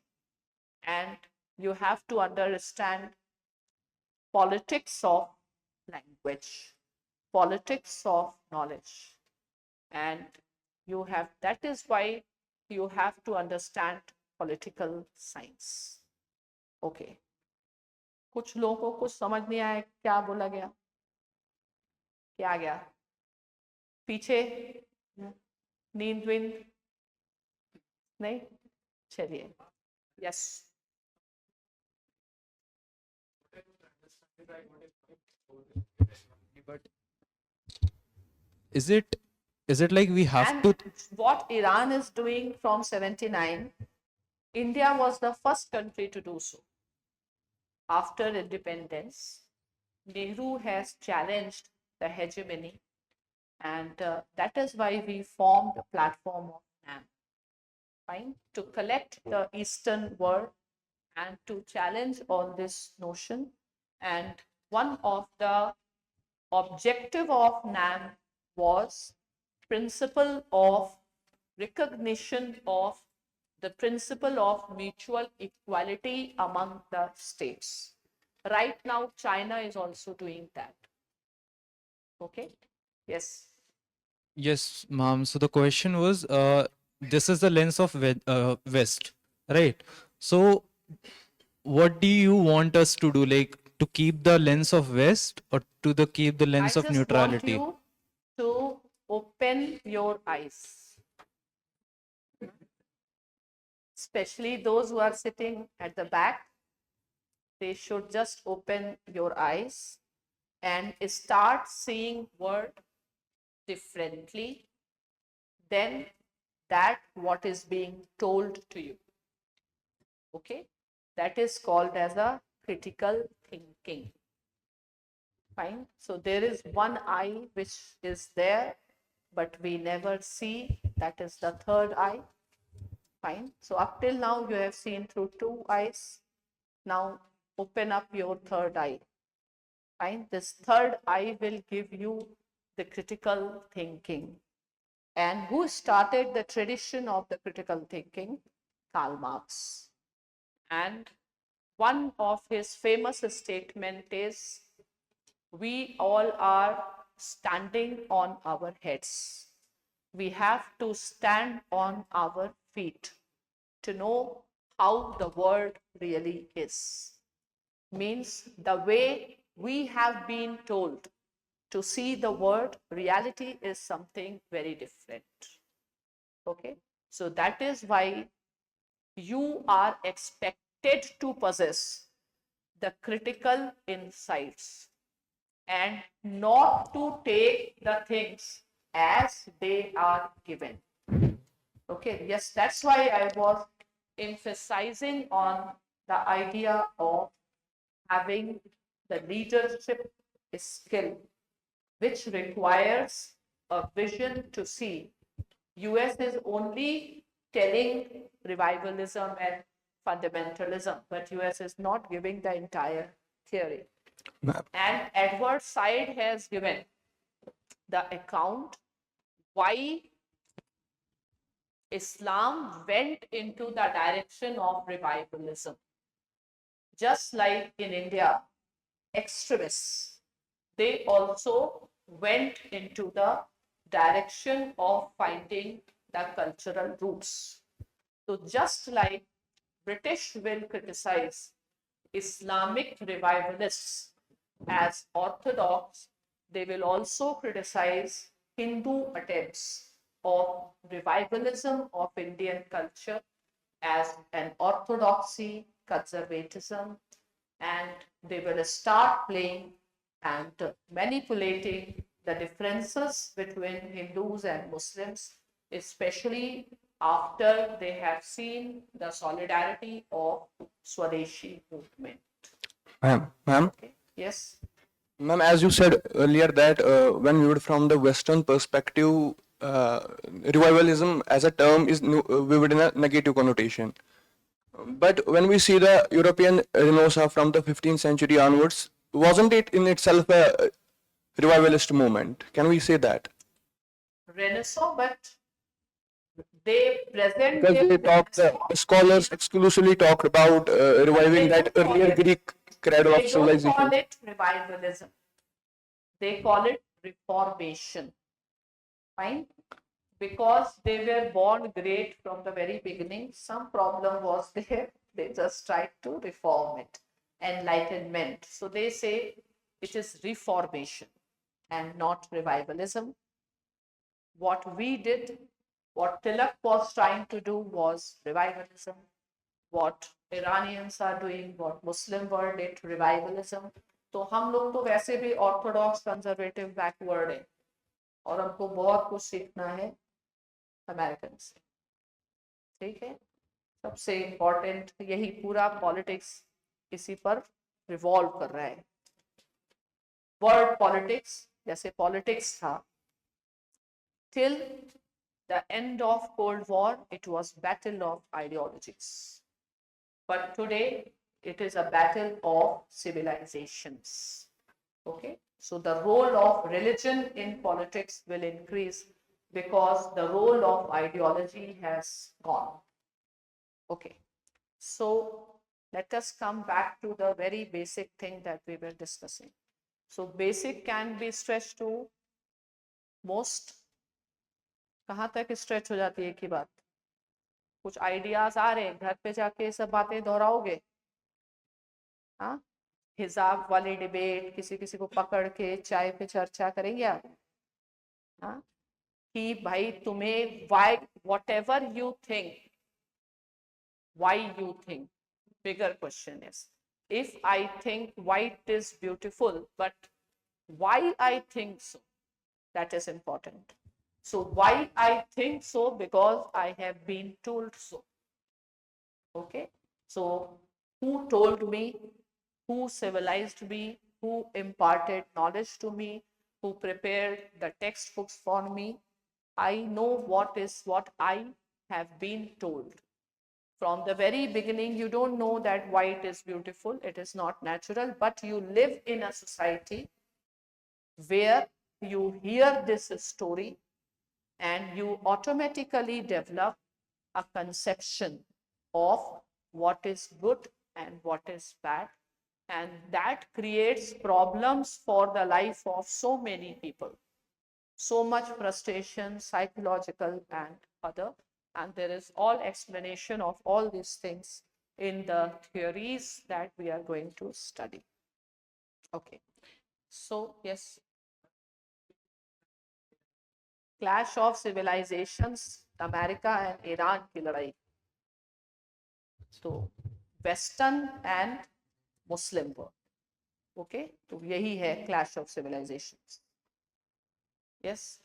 And you have to understand politics of language, politics of knowledge. And you have, that is why you have to understand political science. Okay. कुछ लोगों को कुछ समझ नहीं आया क्या बोला गया. क्या आ गया पीछे नींद विंद नहीं चलिए yes But is it like we have and to? what Iran is doing from 79, India was the first country to do so. After independence, Nehru has challenged the hegemony, and that is why we formed a platform of NAM, fine, to collect the Eastern world and to challenge all this notion. And one of the objective of NAM was principle of recognition of the principle of mutual equality among the states. Right now, China is also doing that. Okay? Yes. Yes, ma'am. So the question was, this is the lens of West, right? So what do you want us to do? Like to keep the lens of West or to the keep the I lens of just want neutrality? you to open your eyes, especially those who are sitting at the back. They should just open your eyes and start seeing word differently than that what is being told to you. Okay, that is called as a critical thinking. Fine. So there is one eye which is there, but we never see. That is the third eye. Fine. So up till now you have seen through two eyes. Now open up your third eye. Fine. This third eye will give you the critical thinking. And who started the tradition of the critical thinking? Karl Marx. And one of his famous statement is, we all are standing on our heads. We have to stand on our feet to know how the world really is. Means the way we have been told to see the world, reality is something very different. Okay, so that is why you are expected to possess the critical insights and not to take the things as they are given. Okay, yes, that's why I was emphasizing on the idea of having the leadership skill, which requires a vision to see. US is only telling revivalism and fundamentalism, but US is not giving the entire theory. And Edward Said has given the account why Islam went into the direction of revivalism. Just like in India, extremists, they also went into the direction of finding the cultural roots. So just like British will criticize Islamic revivalists as orthodox, they will also criticize Hindu attempts of revivalism of Indian culture as an orthodoxy, conservatism, and they will start playing and manipulating the differences between Hindus and Muslims, especially after they have seen the solidarity of Swadeshi movement. Ma'am, Okay. Yes. ma'am, as you said earlier that when viewed from the Western perspective, revivalism as a term is viewed in a negative connotation. But when we see the European Renaissance from the 15th century onwards, wasn't it in itself a revivalist movement? Can we say that? Renaissance, but they present Because their they talked, the scholars exclusively talked about reviving They that don't call earlier it- Greek cradle of they don't civilization. call it revivalism. They call it reformation. Fine. Because they were born great from the very beginning, some problem was there. They just tried to reform it. Enlightenment. So they say it is reformation. and not revivalism. What we did, what Tilak was trying to do was revivalism. What Iranians are doing, what Muslim world did, revivalism. तो हम लोग तो वैसे भी Orthodox conservative backward है और हमको बहुत कुछ सीखना है अमेरिकन से, ठीक है। सबसे इम्पोर्टेंट यही पूरा पॉलिटिक्स इसी पर रिवॉल्व कर रहा है। वर्ल्ड पॉलिटिक्स, जैसे पॉलिटिक्स था till the end of Cold War, it was battle of ideologies. But today, it is a battle of civilizations. Okay, so the role of religion in politics will increase because the role of ideology has gone. Okay, so let us come back to the very basic thing that we were discussing. So basic can be stretched to most. कहाँ तक stretch हो जाती है एक ही बात? कुछ ideas आ रहे हैं, घर पे जाके सब बातें दोहराओगे? हाँ, हिजाब वाली डिबेट, किसी किसी को पकड़ के चाय पे चर्चा करेंगे आप? हाँ, कि भाई तुम्हें why, whatever you think, why you think, bigger question is, if I think white is beautiful, but why I think so, that is important. So why I think so? Because I have been told so. Okay, so who told me, who civilized me, who imparted knowledge to me, who prepared the textbooks for me? I know what I have been told. From the very beginning, you don't know that white is beautiful, it is not natural, but you live in a society where you hear this story and you automatically develop a conception of what is good and what is bad, and that creates problems for the life of so many people. So much frustration, psychological and other, and there is all explanation of all these things in the theories that we are going to study. Okay, so yes. Clash of civilizations, America and Iran की लड़ाई. तो Western and Muslim world. Okay, तो यही है clash of civilizations. Yes.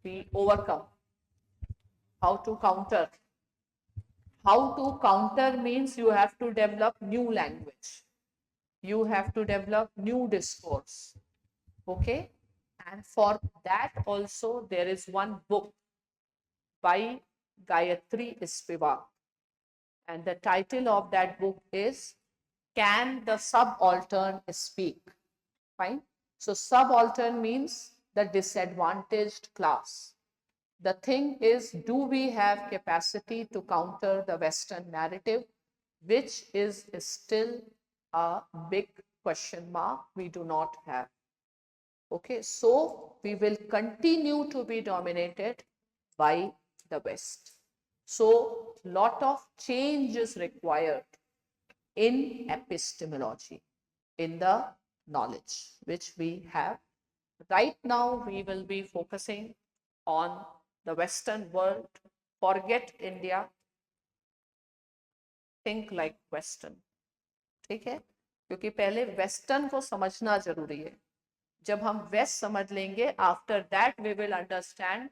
We overcome. How to counter? How to counter means you have to develop new language. You have to develop new discourse. Okay, and for that also there is one book by Gayatri Spivak, and the title of that book is Can the Subaltern Speak? Fine. So subaltern means the disadvantaged class. The thing is, do we have capacity to counter the Western narrative, which is still a big question mark? We do not have. Okay, so we will continue to be dominated by the West. So lot of change is required in epistemology, in the knowledge which we have. Right now, we will be focusing on the Western world. Forget India. Think like Western. ठीक है? क्योंकि पहले Western को समझना जरूरी है. जब हम West समझ लेंगे, after that we will understand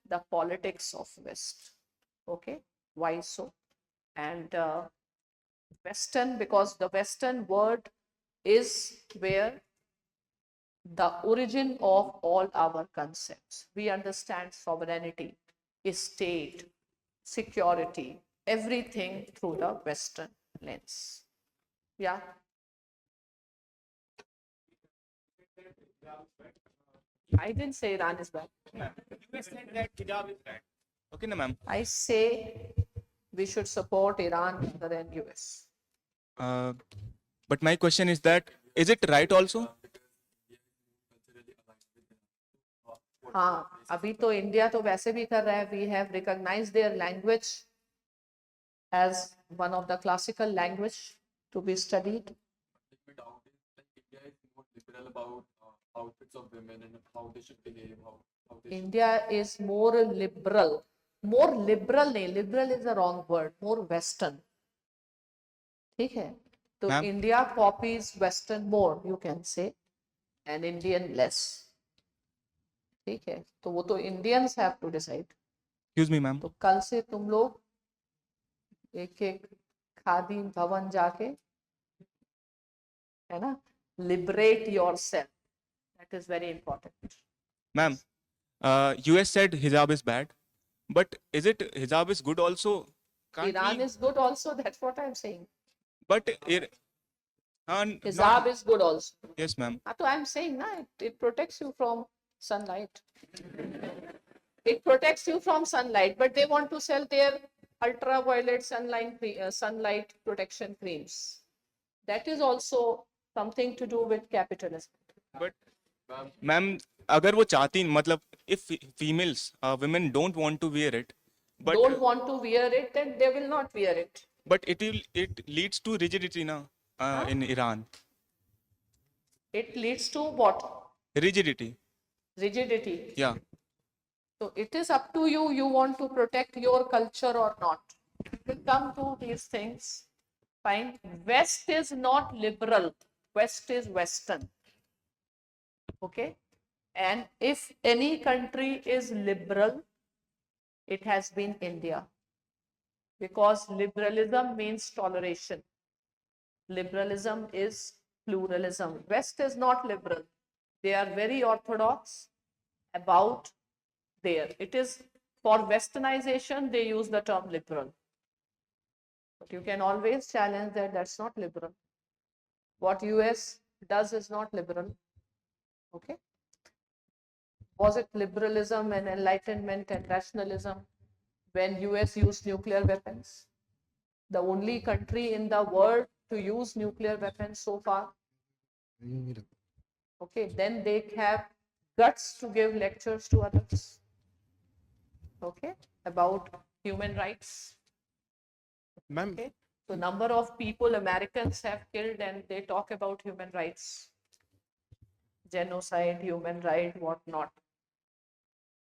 the politics of West. Okay? Why so? And Western, because the Western world is where the origin of all our concepts. We understand sovereignty, state, security, everything through the Western lens. Yeah. I didn't say Iran is bad. You said that hijab is bad. Okay, no, ma'am. I say we should support Iran rather than US. But my question is that, is it right also? हाँ, अभी तो India तो वैसे भी कर रहा है. We have recognized their language as one of the classical language to be studied. My doubt is like India is more liberal about outfits of women and how they should behave, how they should. India is more liberal. More liberal नहीं, liberal is the wrong word. More Western. ठीक है? तो Ma'am? India copies Western more, you can say, and Indian less. ठीक है? तो वो तो Indians have to decide. Excuse me, ma'am. तो कल से तुम लोग एक एक खादी भवन जाके, है ना, liberate yourself. That is very important. Ma'am, US said hijab is bad, but is it hijab is good also? Can't Iran we? is good also. That's what I'm saying. But Hijab is good also. yes, ma'am. So I'm saying, na, it protects you from sunlight. It protects you from sunlight, but they want to sell their ultraviolet sunlight protection creams. That is also something to do with capitalism. But ma'am, अगर वो चाहती मतलब if females women don't want to wear it, but Don't want to wear it, then they will not wear it. but it leads to rigidity na in Iran. It leads to what? Rigidity. Rigidity. Yeah. So it is up to you. You want to protect your culture or not. We'll come to these things. Fine. West is not liberal. West is Western. Okay. And if any country is liberal, it has been India. Because liberalism means toleration. Liberalism is pluralism. West is not liberal. They are very orthodox about there. It is for westernization, they use the term liberal. But you can always challenge that that's not liberal. What US does is not liberal. Okay. Was it liberalism and enlightenment and rationalism when US used nuclear weapons? The only country in the world to use nuclear weapons so far. Okay, then they have guts to give lectures to others. Okay, about human rights. Ma'am, Okay, so number of people Americans have killed and they talk about human rights. Genocide, human right, what not.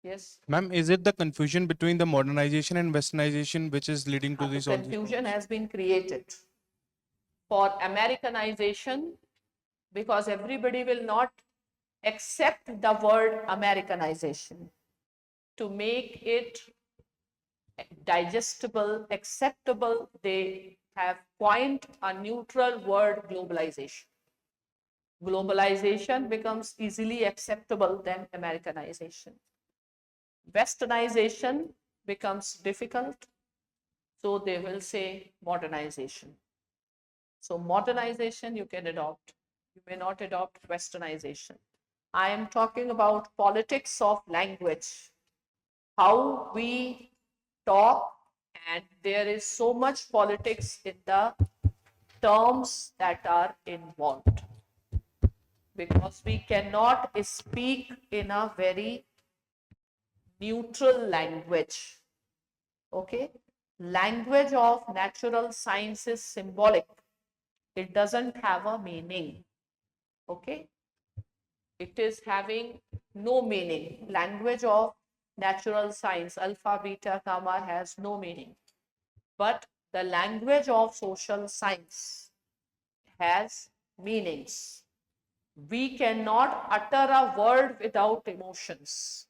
Yes. ma'am, is it the confusion between the modernization and westernization which is leading to The this all confusion has been created for Americanization because everybody will not accept the word Americanization. To make it digestible, acceptable, they have coined a neutral word, globalization. Globalization becomes easily acceptable than Americanization. Westernization becomes difficult, so they will say modernization. So modernization you can adopt. You may not adopt westernization. I am talking about politics of language, how we talk, and there is so much politics in the terms that are involved. Because we cannot speak in a very neutral language. Okay? Language of natural science is symbolic. It doesn't have a meaning. Okay? It is having no meaning. Language of natural science, alpha, beta, gamma, has no meaning. But the language of social science has meanings. We cannot utter a word without emotions.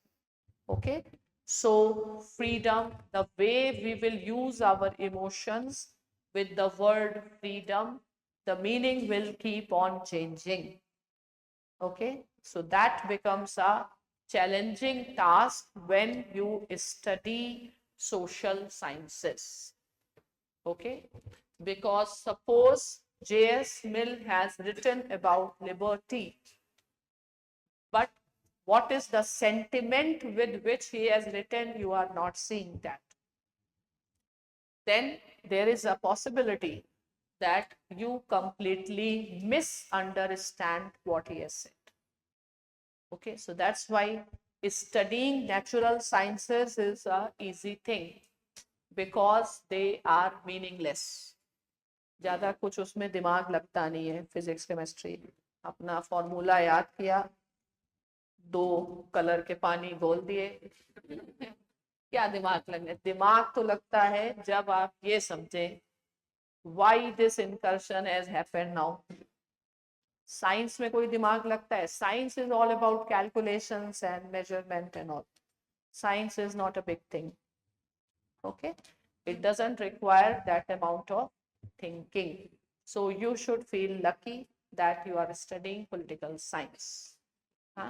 Okay, so freedom, the way we will use our emotions with the word freedom, the meaning will keep on changing. Okay, so that becomes a challenging task when you study social sciences. Okay, because suppose J.S. Mill has written about liberty, but what is the sentiment with which he has written? You are not seeing that. Then there is a possibility that you completely misunderstand what he has said. Okay, so that's why studying natural sciences is an easy thing because they are meaningless. ज्यादा कुछ उसमें दिमाग लगता नहीं है. Physics chemistry अपना formula याद किया, 2 कलर के पानी घोल दिए. क्या दिमाग लगने? दिमाग तो लगता है जब आप ये समझें why this incursion has happened now. Science में कोई दिमाग लगता है? Science is all about calculations and measurement and all. Science is not a big thing. Okay, it doesn't require that amount of thinking. So you should feel lucky that you are studying political science. Huh?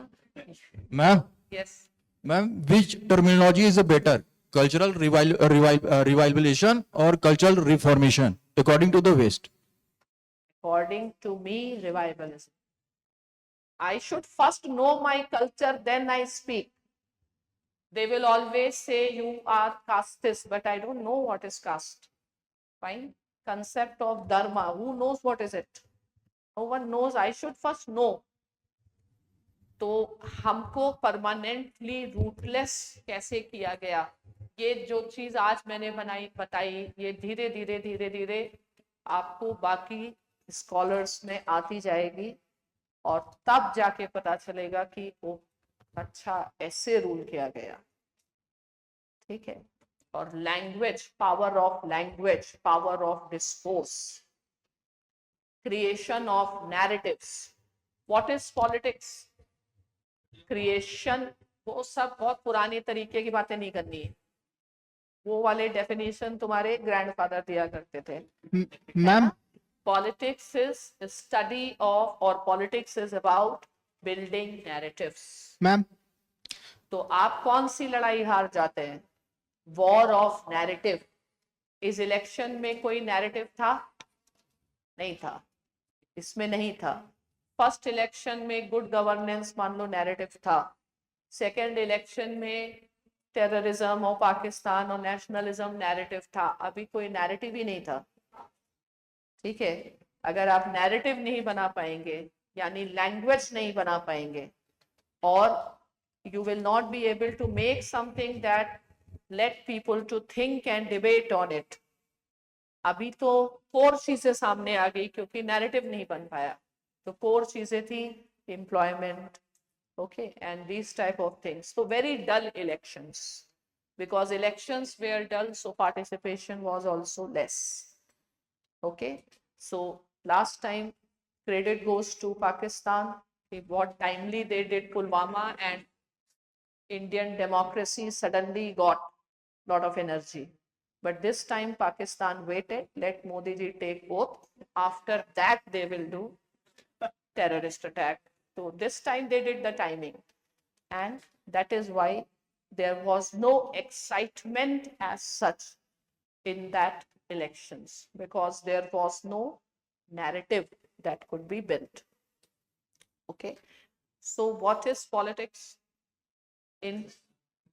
Ma'am, Yes. ma'am, which terminology is a better? Cultural revitalization or cultural reformation, according to the West? According to me, revivalism. I should first know my culture, then I speak. They will always say you are casteist, but I don't know what is caste. Fine. Concept of dharma, who knows what is it? No one knows. I should first know. तो हमको permanently rootless कैसे किया गया? ये जो चीज आज मैंने बताई, ये धीरे धीरे धीरे धीरे आपको बाकी स्कॉलर्स में आती जाएगी और तब जाके पता चलेगा कि वो अच्छा ऐसे रूल किया गया. ठीक है. और language, power of discourse, creation of narratives. What is politics? Creation. वो सब बहुत पुराने तरीके की बातें नहीं करनी है. वो वाले डेफिनेशन तुम्हारे ग्रैंडफादर दिया करते थे. Ma'am, Politics is a study of, or politics is about building narratives. ma'am, तो आप कौन सी लड़ाई हार जाते हैं? War of narrative. इस इलेक्शन में कोई नैरेटिव था? नहीं था. इसमें नहीं था. फर्स्ट इलेक्शन में गुड गवर्नेंस मान लो नैरेटिव था. सेकंड इलेक्शन में टेररिज्म और पाकिस्तान और नेशनलिज्म नैरेटिव था. अभी कोई नैरेटिव ही नहीं था. ठीक है. अगर आप नैरेटिव नहीं बना पाएंगे, यानी लैंग्वेज नहीं बना पाएंगे, और you will not be able to make something that let people to think and debate on it. अभी तो 4 चीजें सामने आ गई क्योंकि नैरेटिव नहीं बन पाया. तो 4 चीजें थी, employment, okay, and these type of things. So very dull elections, because elections were dull, so participation was also less. Okay, so last time credit goes to Pakistan. What timely they did Pulwama, and Indian democracy suddenly got lot of energy. But this time Pakistan waited, let Modi ji take oath. After that they will do terrorist attack. So this time they did the timing, and that is why there was no excitement as such in that elections, because there was no narrative that could be built. Okay, so what is politics? In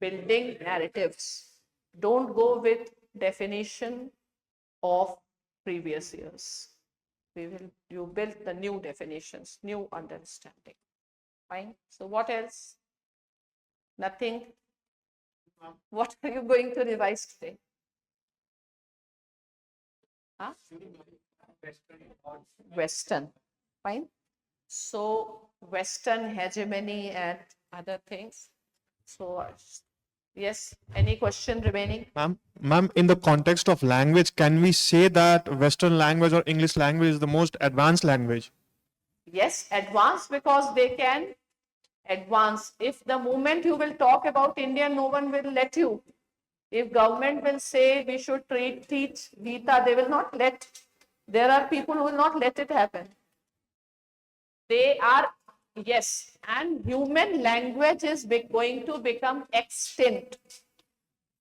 building narratives, don't go with definition of previous years. You build the new definitions, new understanding. Fine. So what else? Nothing. What are you going to revise today? Huh? Western. Fine. So Western hegemony and other things. So yes, any question remaining? ma'am, in the context of language, can we say that Western language or English language is the most advanced language? Yes, advanced, because they can advance. If the moment you will talk about Indian, no one will let you. If government will say we should teach Gita, they will not let. There are people who will not let it happen. They are, yes, and human language is going to become extinct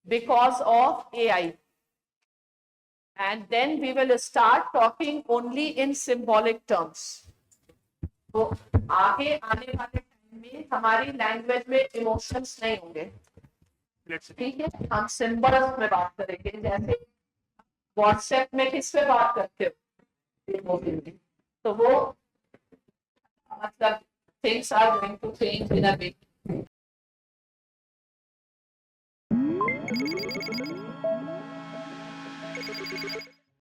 because of AI. And then we will start talking only in symbolic terms. तो आगे आने वाले time में हमारी language में emotions नहीं होंगे. ठीक है, हम सिंबल्स में बात करेंगे. जैसे व्हाट्सएप में किस पे बात करते हो? तो वो मतलब things are going to change in a big you.